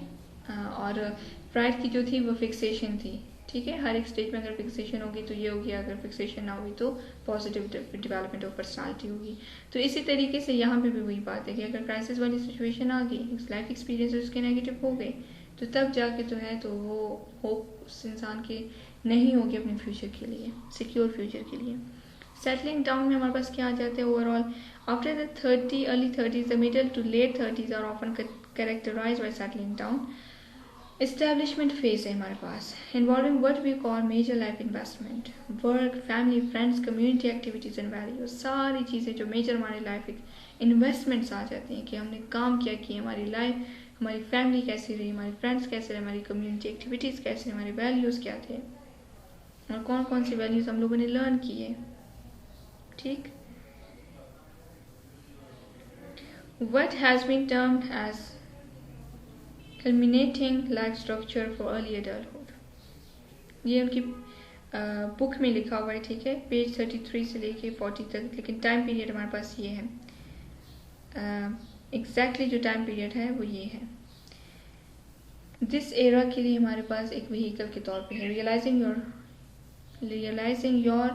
और फ्राइड की जो थी वो फिक्सेशन थी. ठीक है, हर एक स्टेज में अगर फिक्सेशन होगी तो ये होगी, अगर फिक्सेशन ना हुई तो पॉजिटिव डेवलपमेंट ऑफ पर्सनालिटी होगी. तो इसी तरीके से यहाँ पे भी वही बात है कि अगर क्राइसिस वाली सिचुएशन आ गई, लाइफ एक्सपीरियंस उसके नेगेटिव हो गए, तो तब जाके जो है तो वो होप उस इंसान के नहीं होगी अपने फ्यूचर के लिए, सिक्योर फ्यूचर के लिए. सेटलिंग डाउन में हमारे पास क्या आ जाते हैं overall, after the 30 early 30s, the middle to late 30s are often characterised by settling down. Establishment phase है हमारे पास, involving what we call major life investment, work, family, friends, community activities and values. सारी चीज़ें जो major हमारी life investments आ जाती हैं कि हमने काम क्या किया, हमारी लाइफ, हमारी फैमिली कैसी रही, हमारे फ्रेंड्स कैसे रहे, हमारी कम्युनिटी एक्टिविटीज़ कैसे, हमारे वैल्यूज़ क्या थे और कौन कौन सी वैल्यूज़ हम लोगों ने लर्न किए. ठीक, what has been termed as culminating life structure for early adulthood. ये उनकी बुक में लिखा हुआ है. ठीक है, पेज 33 से लेके 40 तक, लेकिन टाइम पीरियड हमारे पास ये है, एग्जैक्टली जो टाइम पीरियड है वो ये है. दिस एरा के लिए हमारे पास एक व्हीकल के तौर पे है, रियलाइजिंग योर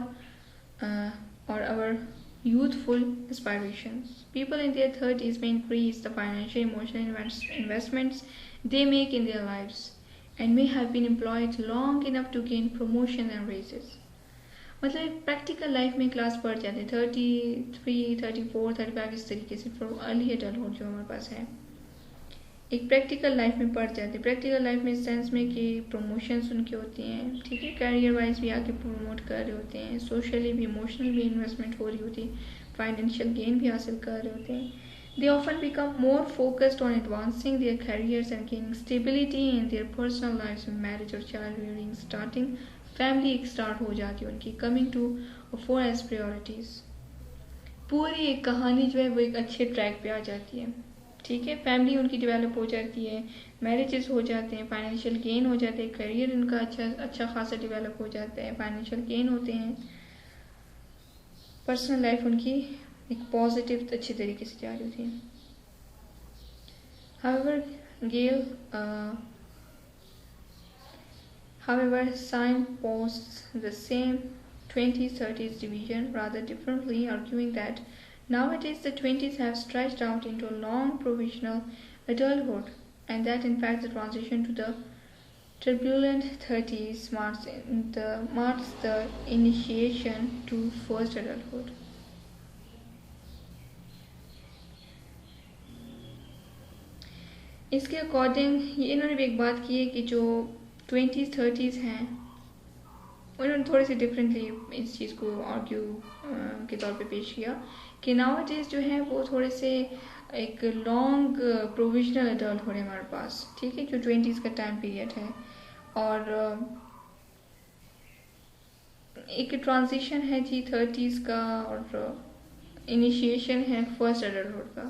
और our youthful aspirations. People in their 30s may increase the financial emotional investments they make in their lives and may have been employed long enough to gain promotion and raises. मतलब practical life में class बढ़ जाते हैं 33, 34, 35 इस तरीके से from early adulthood जो हमारे पास है, एक प्रैक्टिकल लाइफ में पढ़ जाते हैं. प्रैक्टिकल लाइफ में इस सेंस में कि प्रमोशंस उनकी होती हैं. ठीक है, करियर वाइज भी आके प्रमोट कर रहे होते हैं, सोशली भी, इमोशनल भी इन्वेस्टमेंट हो रही होती है, फाइनेंशियल गेन भी हासिल कर रहे होते हैं. They often become more focused on advancing their careers and gaining stability in their personal life, marriage और चाइल्ड रियरिंग, स्टार्टिंग फैमिली एक स्टार्ट हो जाती है उनकी, coming to fore as priorities. पूरी एक कहानी जो है वो एक अच्छे ट्रैक पे आ जाती है. ठीक है, फैमिली उनकी डेवलप हो जाती है, मैरिजेस हो जाते हैं, फाइनेंशियल गेन हो जाते हैं, करियर उनका अच्छा खासा डेवलप हो जाता है, फाइनेंशियल गेन होते हैं, पर्सनल लाइफ उनकी एक पॉजिटिव अच्छी तरीके से जा रही होती है. However, signposts the same 20s-30s division rather differently, arguing that nowadays the 20s have stretched out into a long provisional adulthood, and that in fact the transition to the turbulent 30s marks the initiation to first adulthood. इसके according ये इन्होंने भी एक बात की है कि जो 20s 30s हैं उन्होंने थोड़ी सी डिफरेंटली इस चीज़ को आर्ग्यू के तौर पे पेश किया कि नाउ डेज जो है वो थोड़े से एक लॉन्ग प्रोविजनल अडल्ट हो रहे हैं हमारे पास, ठीक है, जो 20s का टाइम पीरियड है, और एक ट्रांजिशन है जी 30s का, और इनिशिएशन है फर्स्ट एडल्टहुड का।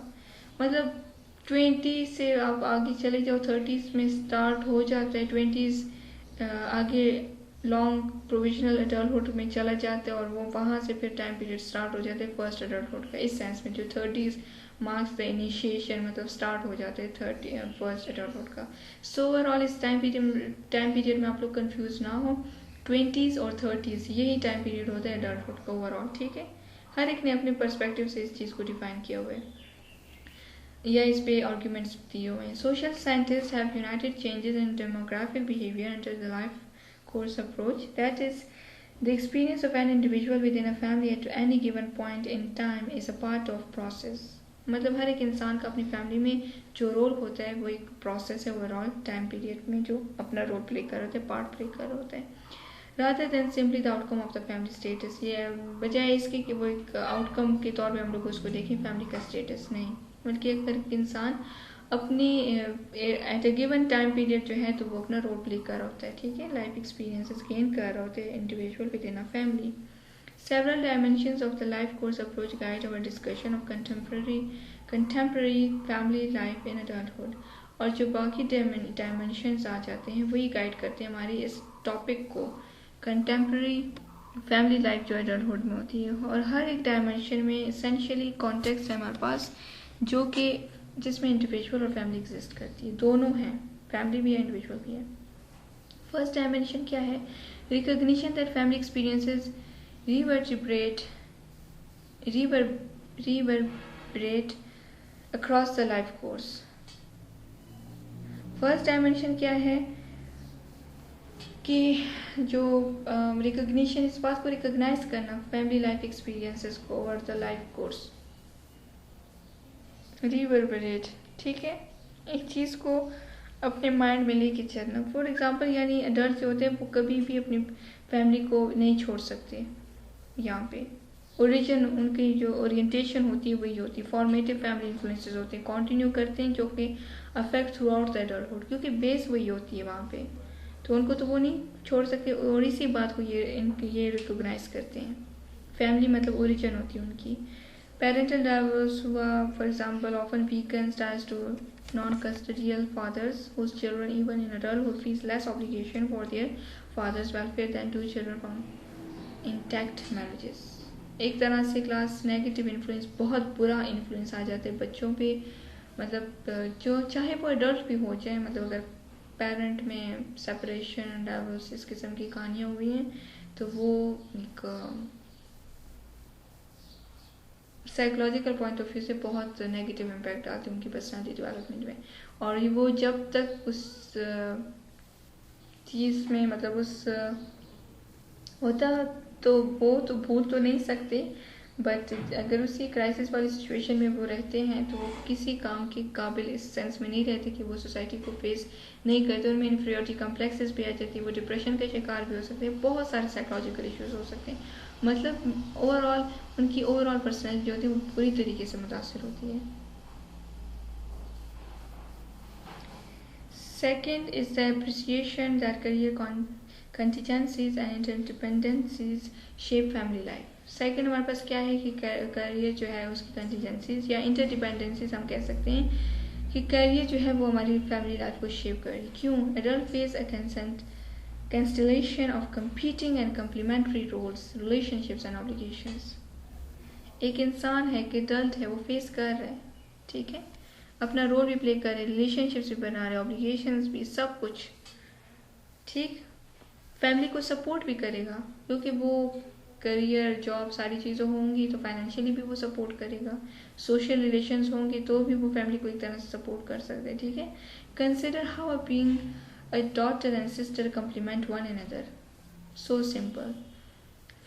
मतलब 20 से आप आगे चले जाओ, 30s में स्टार्ट हो जाता है, 20s आगे लॉन्ग प्रोविजनल एडल्टहुड में चला जाता है, और वो वहाँ से फिर टाइम पीरियड स्टार्ट हो जाता है फर्स्ट एडल्टहुड का। इस सेंस में जो 30s मार्क्स द इनिशिएशन, मतलब स्टार्ट हो जाते हैं फर्स्ट एडल्टहुड का। सो ओवरऑल इस टाइम पीरियड में आप लोग कंफ्यूज ना हो, 20s और 30s यही टाइम पीरियड होता है एडल्टहुड का ओवरऑल, ठीक है। हर एक ने अपने पर्सपेक्टिव से इस चीज़ को डिफाइन किया हुआ है या इस पे आर्ग्यूमेंट्स दिए हुए हैं। Social scientist have United changes in demographic behaviour under the life course approach, that is, the experience of an individual within a family at any given point in time is a part of process। मतलब हर एक इंसान का अपनी family में जो role होता है वो एक प्रोसेस है ओवरऑल टाइम पीरियड में, जो अपना रोल प्ले कर होता है, पार्ट प्ले कर होता है, rather than simply the outcome of the family status. ये बजाय इसके कि वो एक आउटकम के तौर पे हम लोग उसको देखें फैमिली का स्टेटस, नहीं, बल्कि एक इंसान अपनी at a given time period जो है तो वो अपना रोल प्ले कर रहा होता है, ठीक है, लाइफ एक्सपीरियंसेस गेन कर रहा होता है individual with in a family. Several dimensions of the life course approach guide our discussion of contemporary family life in adulthood. और जो बाकी डायमेंशंस आ जाते हैं वही गाइड करते हैं हमारी इस टॉपिक को, कंटेम्प्रेरी फैमिली लाइफ जो एडल्टहुड में होती है। और हर एक डायमेंशन में एसेंशियली कॉन्टेक्स्ट है हमारे पास, जो कि जिसमें इंडिविजुअल और फैमिली एग्जिस्ट करती है, दोनों हैं, फैमिली भी है इंडिविजुअल भी है। फर्स्ट डायमेंशन क्या है? Recognition that family experiences reverberate across the life course. First dimension क्या है कि जो रिकॉग्निशन, इस बात को रिकॉग्नाइज करना फैमिली लाइफ एक्सपीरियंसेस को ओवर द लाइफ कोर्स, रिवर्बरेट, ठीक है, एक चीज़ को अपने माइंड में लेके चलना। फॉर एग्जांपल, यानी अडल्ट जो होते हैं वो कभी भी अपनी फैमिली को नहीं छोड़ सकते। यहाँ पे ओरिजिन, उनकी जो ओरिएंटेशन होती है वही होती है, फॉर्मेटिव फैमिली इन्फ्लुएंसेस होते हैं, कंटिन्यू करते हैं, जो कि affect through out the adulthood, क्योंकि बेस वही होती है वहाँ पे, तो उनको तो वो नहीं छोड़ सकते। और इसी बात को ये रिकोगनाइज करते हैं, फैमिली मतलब ओरिजिन होती है उनकी। Parental divorce हुआ, for example, often weakens ties to non-custodial fathers whose children, even in adulthood, face less obligation for their father's welfare than two children from intact marriages। एक तरह से क्लास नेगेटिव इन्फ्लुएंस, बहुत बुरा influence आ जाते हैं बच्चों पे, मतलब जो चाहे वो एडल्ट भी हो जाए, मतलब अगर पेरेंट में सेपरेशन, डाइवोर्स, इस किस्म की कहानियाँ हुई हैं तो वो एक साइकोलॉजिकल पॉइंट ऑफ व्यू से बहुत नेगेटिव इम्पैक्ट आते हैं उनकी पर्सनालिटी डेवलपमेंट में। और वो जब तक उस चीज़ में, मतलब उस होता तो वो तो भूल तो नहीं सकते, बट अगर उसी क्राइसिस वाली सिचुएशन में वो रहते हैं तो वो किसी काम के काबिल इस सेंस में नहीं रहते कि वो सोसाइटी को फेस नहीं करते, उनमें इन्फीरियरिटी कम्प्लेक्सेस भी आ जाती है, वो डिप्रेशन का शिकार भी हो सकते हैं, बहुत सारे साइकोलॉजिकल इश्यूज हो सकते हैं। मतलब ओवरऑल उनकी ओवरऑल पर्सनैलिटी जो होती है वो पूरी तरीके से मुतासर होती है। Second is the appreciation that career contingencies and interdependencies shape family life। Second हमारे पास क्या है कि करियर जो है उसकी कंटीजेंसीज या इंटरडिपेंडेंसीज हम कह सकते हैं कि करियर जो है वो हमारी फैमिली लाइफ को शेप करेगी। क्यों? Adult face a constellation of competing and complementary roles, relationships and obligations। एक इंसान है कि एडल्ट है, वो फेस कर रहा है, ठीक है, अपना रोल भी प्ले कर रहे, रिलेशनशिप्स भी बना रहे, ऑब्लिगेशंस भी, सब कुछ ठीक। फैमिली को सपोर्ट भी करेगा क्योंकि वो करियर, जॉब, सारी चीज़ें होंगी तो फाइनेंशियली भी वो सपोर्ट करेगा, सोशल रिलेशंस होंगे तो भी वो फैमिली को एक तरह से सपोर्ट कर सकते हैं, ठीक है। Consider how a being a daughter and sister complement one another, so simple।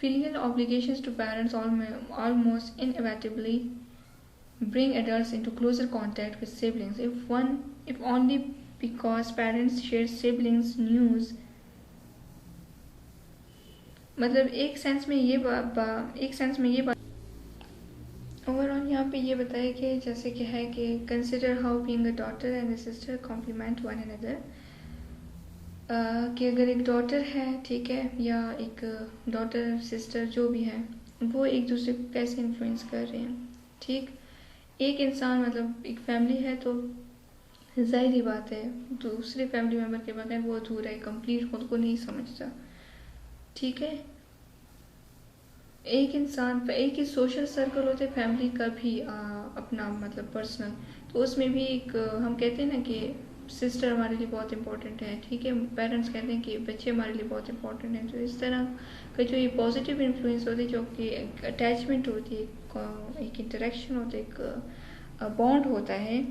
Filial obligations to parents almost inevitably bring adults into closer contact with siblings if only because parents share siblings news. मतलब एक sense में ये बात overall यहाँ पे ये बताया कि जैसे कि है कि consider how being a daughter and a sister complement one another, कि अगर एक डॉटर है, ठीक है, या एक डॉटर सिस्टर जो भी है, वो एक दूसरे को कैसे इन्फ्लुएंस कर रहे हैं। ठीक, एक इंसान मतलब एक फैमिली है तो जाहिर ही बात है दूसरे फैमिली मेम्बर के बगैर वो अधूरा है, कंप्लीट खुद को नहीं समझता। ठीक है, एक इंसान एक ही सोशल सर्कल होते फैमिली का भी अपना मतलब पर्सनल, तो उसमें भी एक हम कहते हैं ना कि सिस्टर हमारे लिए बहुत इंपॉर्टेंट है। ठीक है, पेरेंट्स कहते हैं कि बच्चे हमारे लिए बहुत इंपॉर्टेंट हैं। तो इस तरह का जो ये पॉजिटिव इन्फ्लुएंस होती है, जो कि अटैचमेंट होती है, एक इंटरेक्शन होता है, एक बॉन्ड होता है,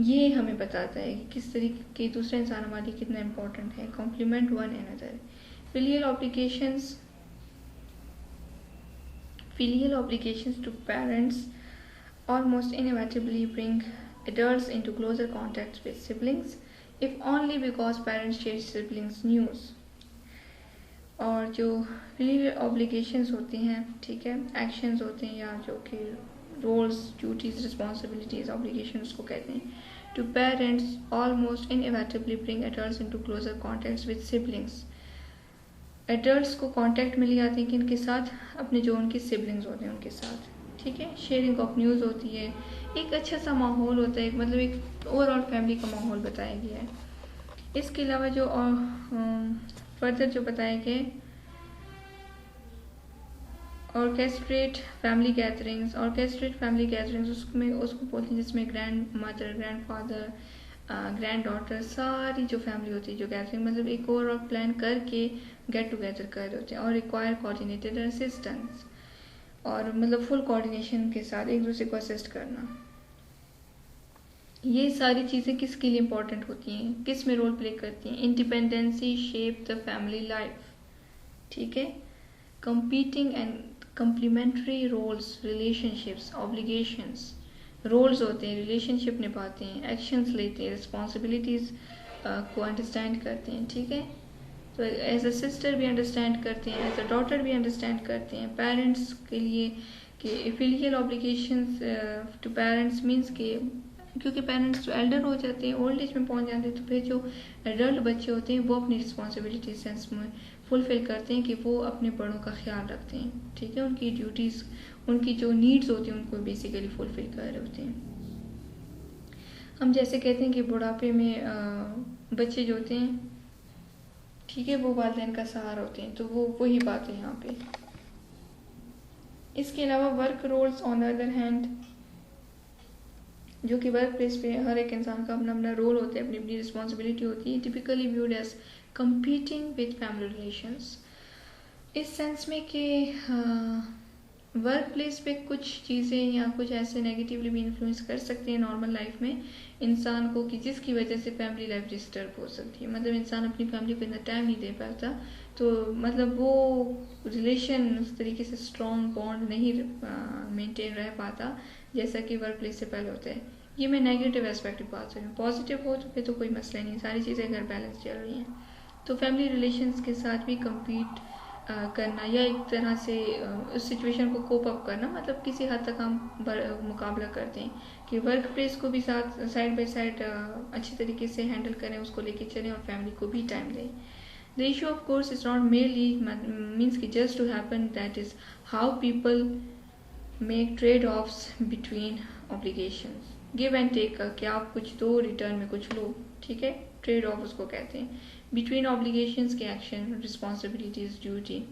ये हमें बताता है कि किस तरीके के दूसरा इंसान हमारे लिए कितना इंपॉर्टेंट है। Complement one another. Filial obligations to parents almost inevitably bring adults into closer contact with siblings, if only because parents share siblings news. और जो filial obligations होती हैं, ठीक है, एक्शंस होते हैं, या जो कि रोल्स, ड्यूटीज, रिस्पॉन्सिबिलिटीज, ऑब्लिगेशन उसको कहते हैं, to parents almost inevitably bring adults into closer contacts with siblings. Adults को कांटेक्ट में ले आते हैं किनके साथ, अपने जो उनके सिबलिंग्स होते हैं उनके साथ। ठीक है, शेयरिंग ऑफ न्यूज़ होती है, एक अच्छा सा माहौल होता है, मतलब एक ओवरऑल फैमिली का माहौल बताया गया है। इसके अलावा जो फर्दर जो बताया गया ऑर्केस्ट्रेट फैमिली गैदरिंग्स उसको बोलते हैं, जिसमें grand mother, grand father, grand daughter, सारी जो फैमिली होती है, जो गैदरिंग मतलब एक ओवरऑल प्लान करके गेट टुगेदर कर रहे होते हैं, और रिक्वायर कोऑर्डिनेटेड असिस्टेंस, और मतलब फुल कोऑर्डिनेशन के साथ एक दूसरे को असिस्ट करना। ये सारी चीज़ें किसके लिए इंपॉर्टेंट होती हैं, किस में रोल प्ले करती हैं। Independency shape the family life. ठीक है, competing and complementary roles, relationships, obligations, roles होते हैं, रिलेशनशिप निभाते हैं, एक्शंस लेते हैं, रिस्पॉन्सिबिलिटीज़ को अंडरस्टैंड करते हैं। ठीक है, तो एज अ सिस्टर भी अंडरस्टैंड करते हैं, एज अ डॉटर भी अंडरस्टैंड करते हैं। पेरेंट्स के लिए कि filial obligations to parents means के, क्योंकि पेरेंट्स जो एल्डर हो जाते हैं, ओल्ड एज में पहुंच जाते हैं, तो फिर जो एडल्ट बच्चे होते हैं वो अपनी रिस्पॉन्सिबिलिटी सेंस में फुलफिल करते हैं कि वो अपने बड़ों का ख्याल रखते हैं। ठीक है, उनकी ड्यूटीज़, उनकी जो नीड्स होती हैं उनको बेसिकली फुलफिल कर रहे होते हैं। हम जैसे कहते हैं कि बुढ़ापे में बच्चे जो होते हैं, ठीक है, वो वालिदैन का सहारा होते हैं, तो वो वही बात है यहाँ पे। इसके अलावा work roles on the other hand, जो कि वर्क प्लेस पे हर एक इंसान का अपना अपना रोल होता है, अपनी अपनी रिस्पॉन्सिबिलिटी होती है, typically viewed as competing with family relations. इस सेंस में कि वर्क प्लेस पे कुछ चीज़ें या कुछ ऐसे नेगेटिवली भी इन्फ्लुएंस कर सकती हैं नॉर्मल लाइफ में इंसान को, कि जिसकी वजह से फैमिली लाइफ डिस्टर्ब हो सकती है। मतलब इंसान अपनी फैमिली को इतना टाइम नहीं दे पाता, तो मतलब वो रिलेशन उस तरीके से स्ट्रॉन्ग बॉन्ड नहीं मेंटेन रह पाता जैसा कि वर्क प्लेस से पहले होता है। ये मैं नेगेटिव एस्पेक्ट की बात कर रही हूँ। पॉजिटिव हो तो फिर तो कोई मसला नहीं, सारी चीज़ें अगर बैलेंस चल रही हैं। तो फैमिली रिलेशंस के साथ भी कम्पीट करना, या एक तरह से उस सिचुएशन को कोप अप करना, मतलब किसी हद तक हम मुकाबला करते हैं कि वर्क प्लेस को भी साथ साइड बाय साइड अच्छे तरीके से हैंडल करें, उसको लेके चलें और फैमिली को भी टाइम दें। The issue of course is not merely means कि just to happen, that is how people make trade offs between obligations, give and take का, कि आप कुछ दो रिटर्न में कुछ लो। ठीक है, ट्रेड ऑफ उसको कहते हैं। बिटवीन ऑब्लिगेशंस के एक्शन, रिस्पॉन्सिबिलिटीज, ड्यूटी।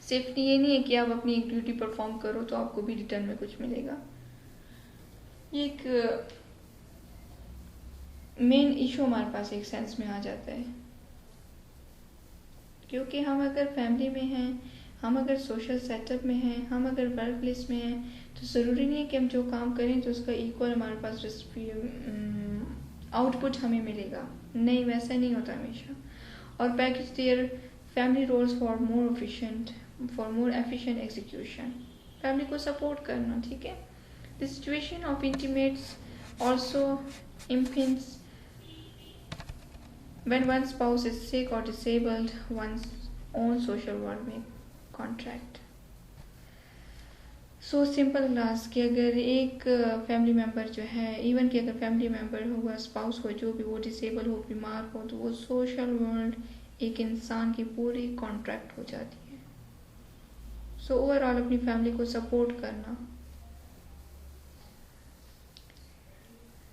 सिर्फ ये नहीं है कि आप अपनी एक ड्यूटी परफॉर्म करो तो आपको भी रिटर्न में कुछ मिलेगा। ये एक मेन इशू हमारे पास एक सेंस में आ जाता है, क्योंकि हम अगर फैमिली में हैं, हम अगर सोशल सेटअप में हैं, हम अगर वर्क प्लेस में हैं, तो ज़रूरी नहीं है कि हम जो काम करें तो उसका इक्वल हमारे पास आउटपुट हमें मिलेगा। नहीं, वैसा नहीं होता हमेशा। और package their family roles for more efficient execution, family को सपोर्ट करना। ठीक है, The situation of intimates also impinges when one spouse is sick or disabled, one's own social world में कॉन्ट्रैक्ट. सो सिंपल क्लास कि अगर एक family member जो है, इवन कि अगर फैमिली मेम्बर होगा, स्पाउस हो, जो भी वो डिसेबल हो, बीमार हो, तो वो सोशल वर्ल्ड एक इंसान की पूरी कॉन्ट्रैक्ट हो जाती है. सो ओवरऑल अपनी फैमिली को सपोर्ट करना.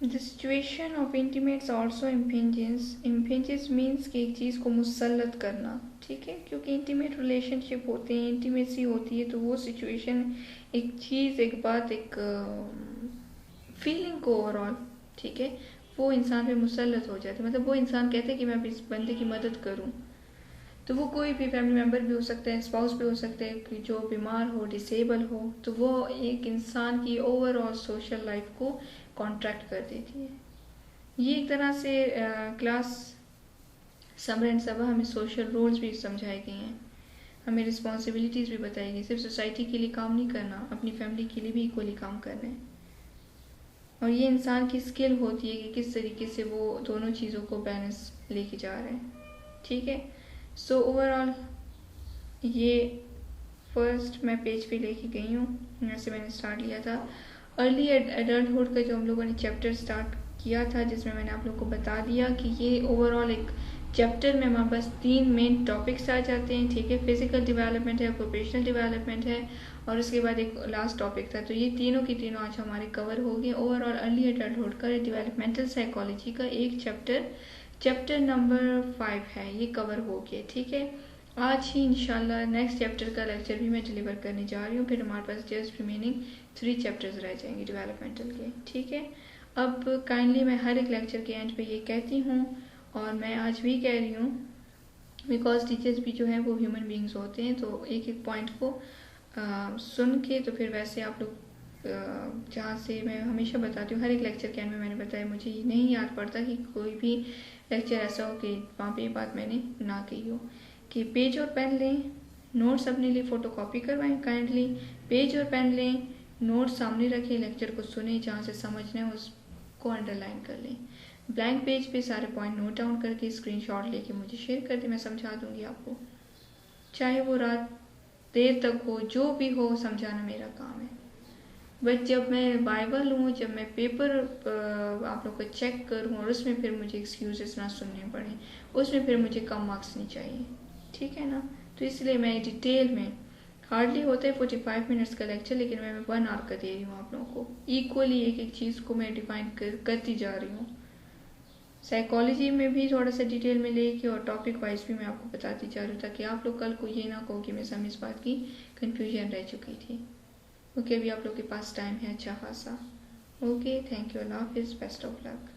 The situation of intimates also impinges means कि एक चीज़ को मुसल्लत करना. ठीक है, क्योंकि इंटीमेट रिलेशनशिप होते हैं, इंटीमेसी होती है, तो वो सिचुएशन एक चीज़, एक बात, एक फीलिंग को ओवरऑल, ठीक है, वो इंसान पे मुसल्लत हो जाती है. मतलब वो इंसान कहते हैं कि मैं इस बंदे की मदद करूं, तो वो कोई भी फैमिली मेम्बर भी हो सकता है, स्पाउस भी हो सकता है, कि जो बीमार हो, डिसेबल हो, तो वो एक इंसान की ओवरऑल सोशल लाइफ को कॉन्ट्रैक्ट कर देती है. ये एक तरह से क्लास समर एंड सबा हमें सोशल रोल्स भी समझाए गए हैं, हमें रिस्पॉन्सिबिलिटीज़ भी बताई गई. सिर्फ सोसाइटी के लिए काम नहीं करना, अपनी फैमिली के लिए भी इक्वली काम करना है. और ये इंसान की स्किल होती है कि किस तरीके से वो दोनों चीज़ों को बैलेंस लेके जा रहे हैं. ठीक है, सो ओवरऑल ये फर्स्ट मैं पेज पे लेके गई हूँ, जैसे मैंने स्टार्ट लिया था. अर्ली एडल्टहुड का जो हम लोगों ने चैप्टर स्टार्ट किया था, जिसमें मैंने आप लोगों को बता दिया कि ये ओवरऑल एक चैप्टर में हमारे पास 3 मेन टॉपिक्स आ जाते हैं. ठीक है, फिजिकल डेवलपमेंट है, प्रोफेशनल डेवलपमेंट है, और उसके बाद एक लास्ट टॉपिक था. तो ये तीनों की तीनों आज हमारे कवर हो गए. ओवरऑल अर्ली एडल्टहुड का डेवलपमेंटल साइकोलॉजी का एक चैप्टर नंबर 5 है, ये कवर हो गया. ठीक है, आज ही इंशाल्लाह नेक्स्ट चैप्टर का लेक्चर भी मैं डिलीवर करने जा रही हूँ. फिर हमारे पास जस्ट रिमेनिंग 3 चैप्टर्स रह जाएंगे डेवलपमेंटल के. ठीक है, अब काइंडली मैं हर एक लेक्चर के एंड पे ये कहती हूँ, और मैं आज भी कह रही हूँ, बिकॉज टीचर्स भी जो हैं वो ह्यूमन बींग्स होते हैं, तो एक एक पॉइंट को सुन के, तो फिर वैसे आप लोग जहाँ से मैं हमेशा बताती हूँ, हर एक लेक्चर के एंड में मैंने बताया, मुझे नहीं याद पड़ता कि कोई भी लेक्चर ऐसा हो कि वहाँ पे ये बात मैंने ना कही हो, कि पेज और पेन लें, नोट्स अपने लिए फ़ोटोकॉपी करवाएं काइंडली, पेज और पेन लें, नोट्स सामने रखें, लेक्चर को सुने, जहाँ से समझना है उसको अंडरलाइन कर लें. ब्लैंक पेज पे सारे पॉइंट नोट डाउन करके स्क्रीनशॉट लेके मुझे शेयर कर दें, मैं समझा दूंगी आपको, चाहे वो रात देर तक हो, जो भी हो, समझाना मेरा काम है. बट जब मैं बाइबल हूँ, जब मैं पेपर आप लोग को चेक करूँ और उसमें फिर मुझे एक्सक्यूजेस ना सुनने पड़े, उसमें फिर मुझे कम मार्क्स नहीं चाहिए. ठीक है ना, तो इसलिए मैं डिटेल में, हार्डली होता है 45 मिनट्स का लेक्चर, लेकिन मैं 1 आवर का दे रही हूँ आप लोगों को. इक्वली एक एक चीज़ को मैं डिफाइन करती जा रही हूँ. साइकोलॉजी में भी थोड़ा सा डिटेल में लेके और टॉपिक वाइज भी मैं आपको बताती जा रही हूँ, ताकि आप लोग कल को ये ना कहो कि मेरे सामने इस बात की कन्फ्यूजन रह चुकी थी. ओके, अभी आप लोग के पास टाइम है अच्छा खासा. ओके, थैंक यू, अल्लाह हाफिज़, बेस्ट ऑफ लक.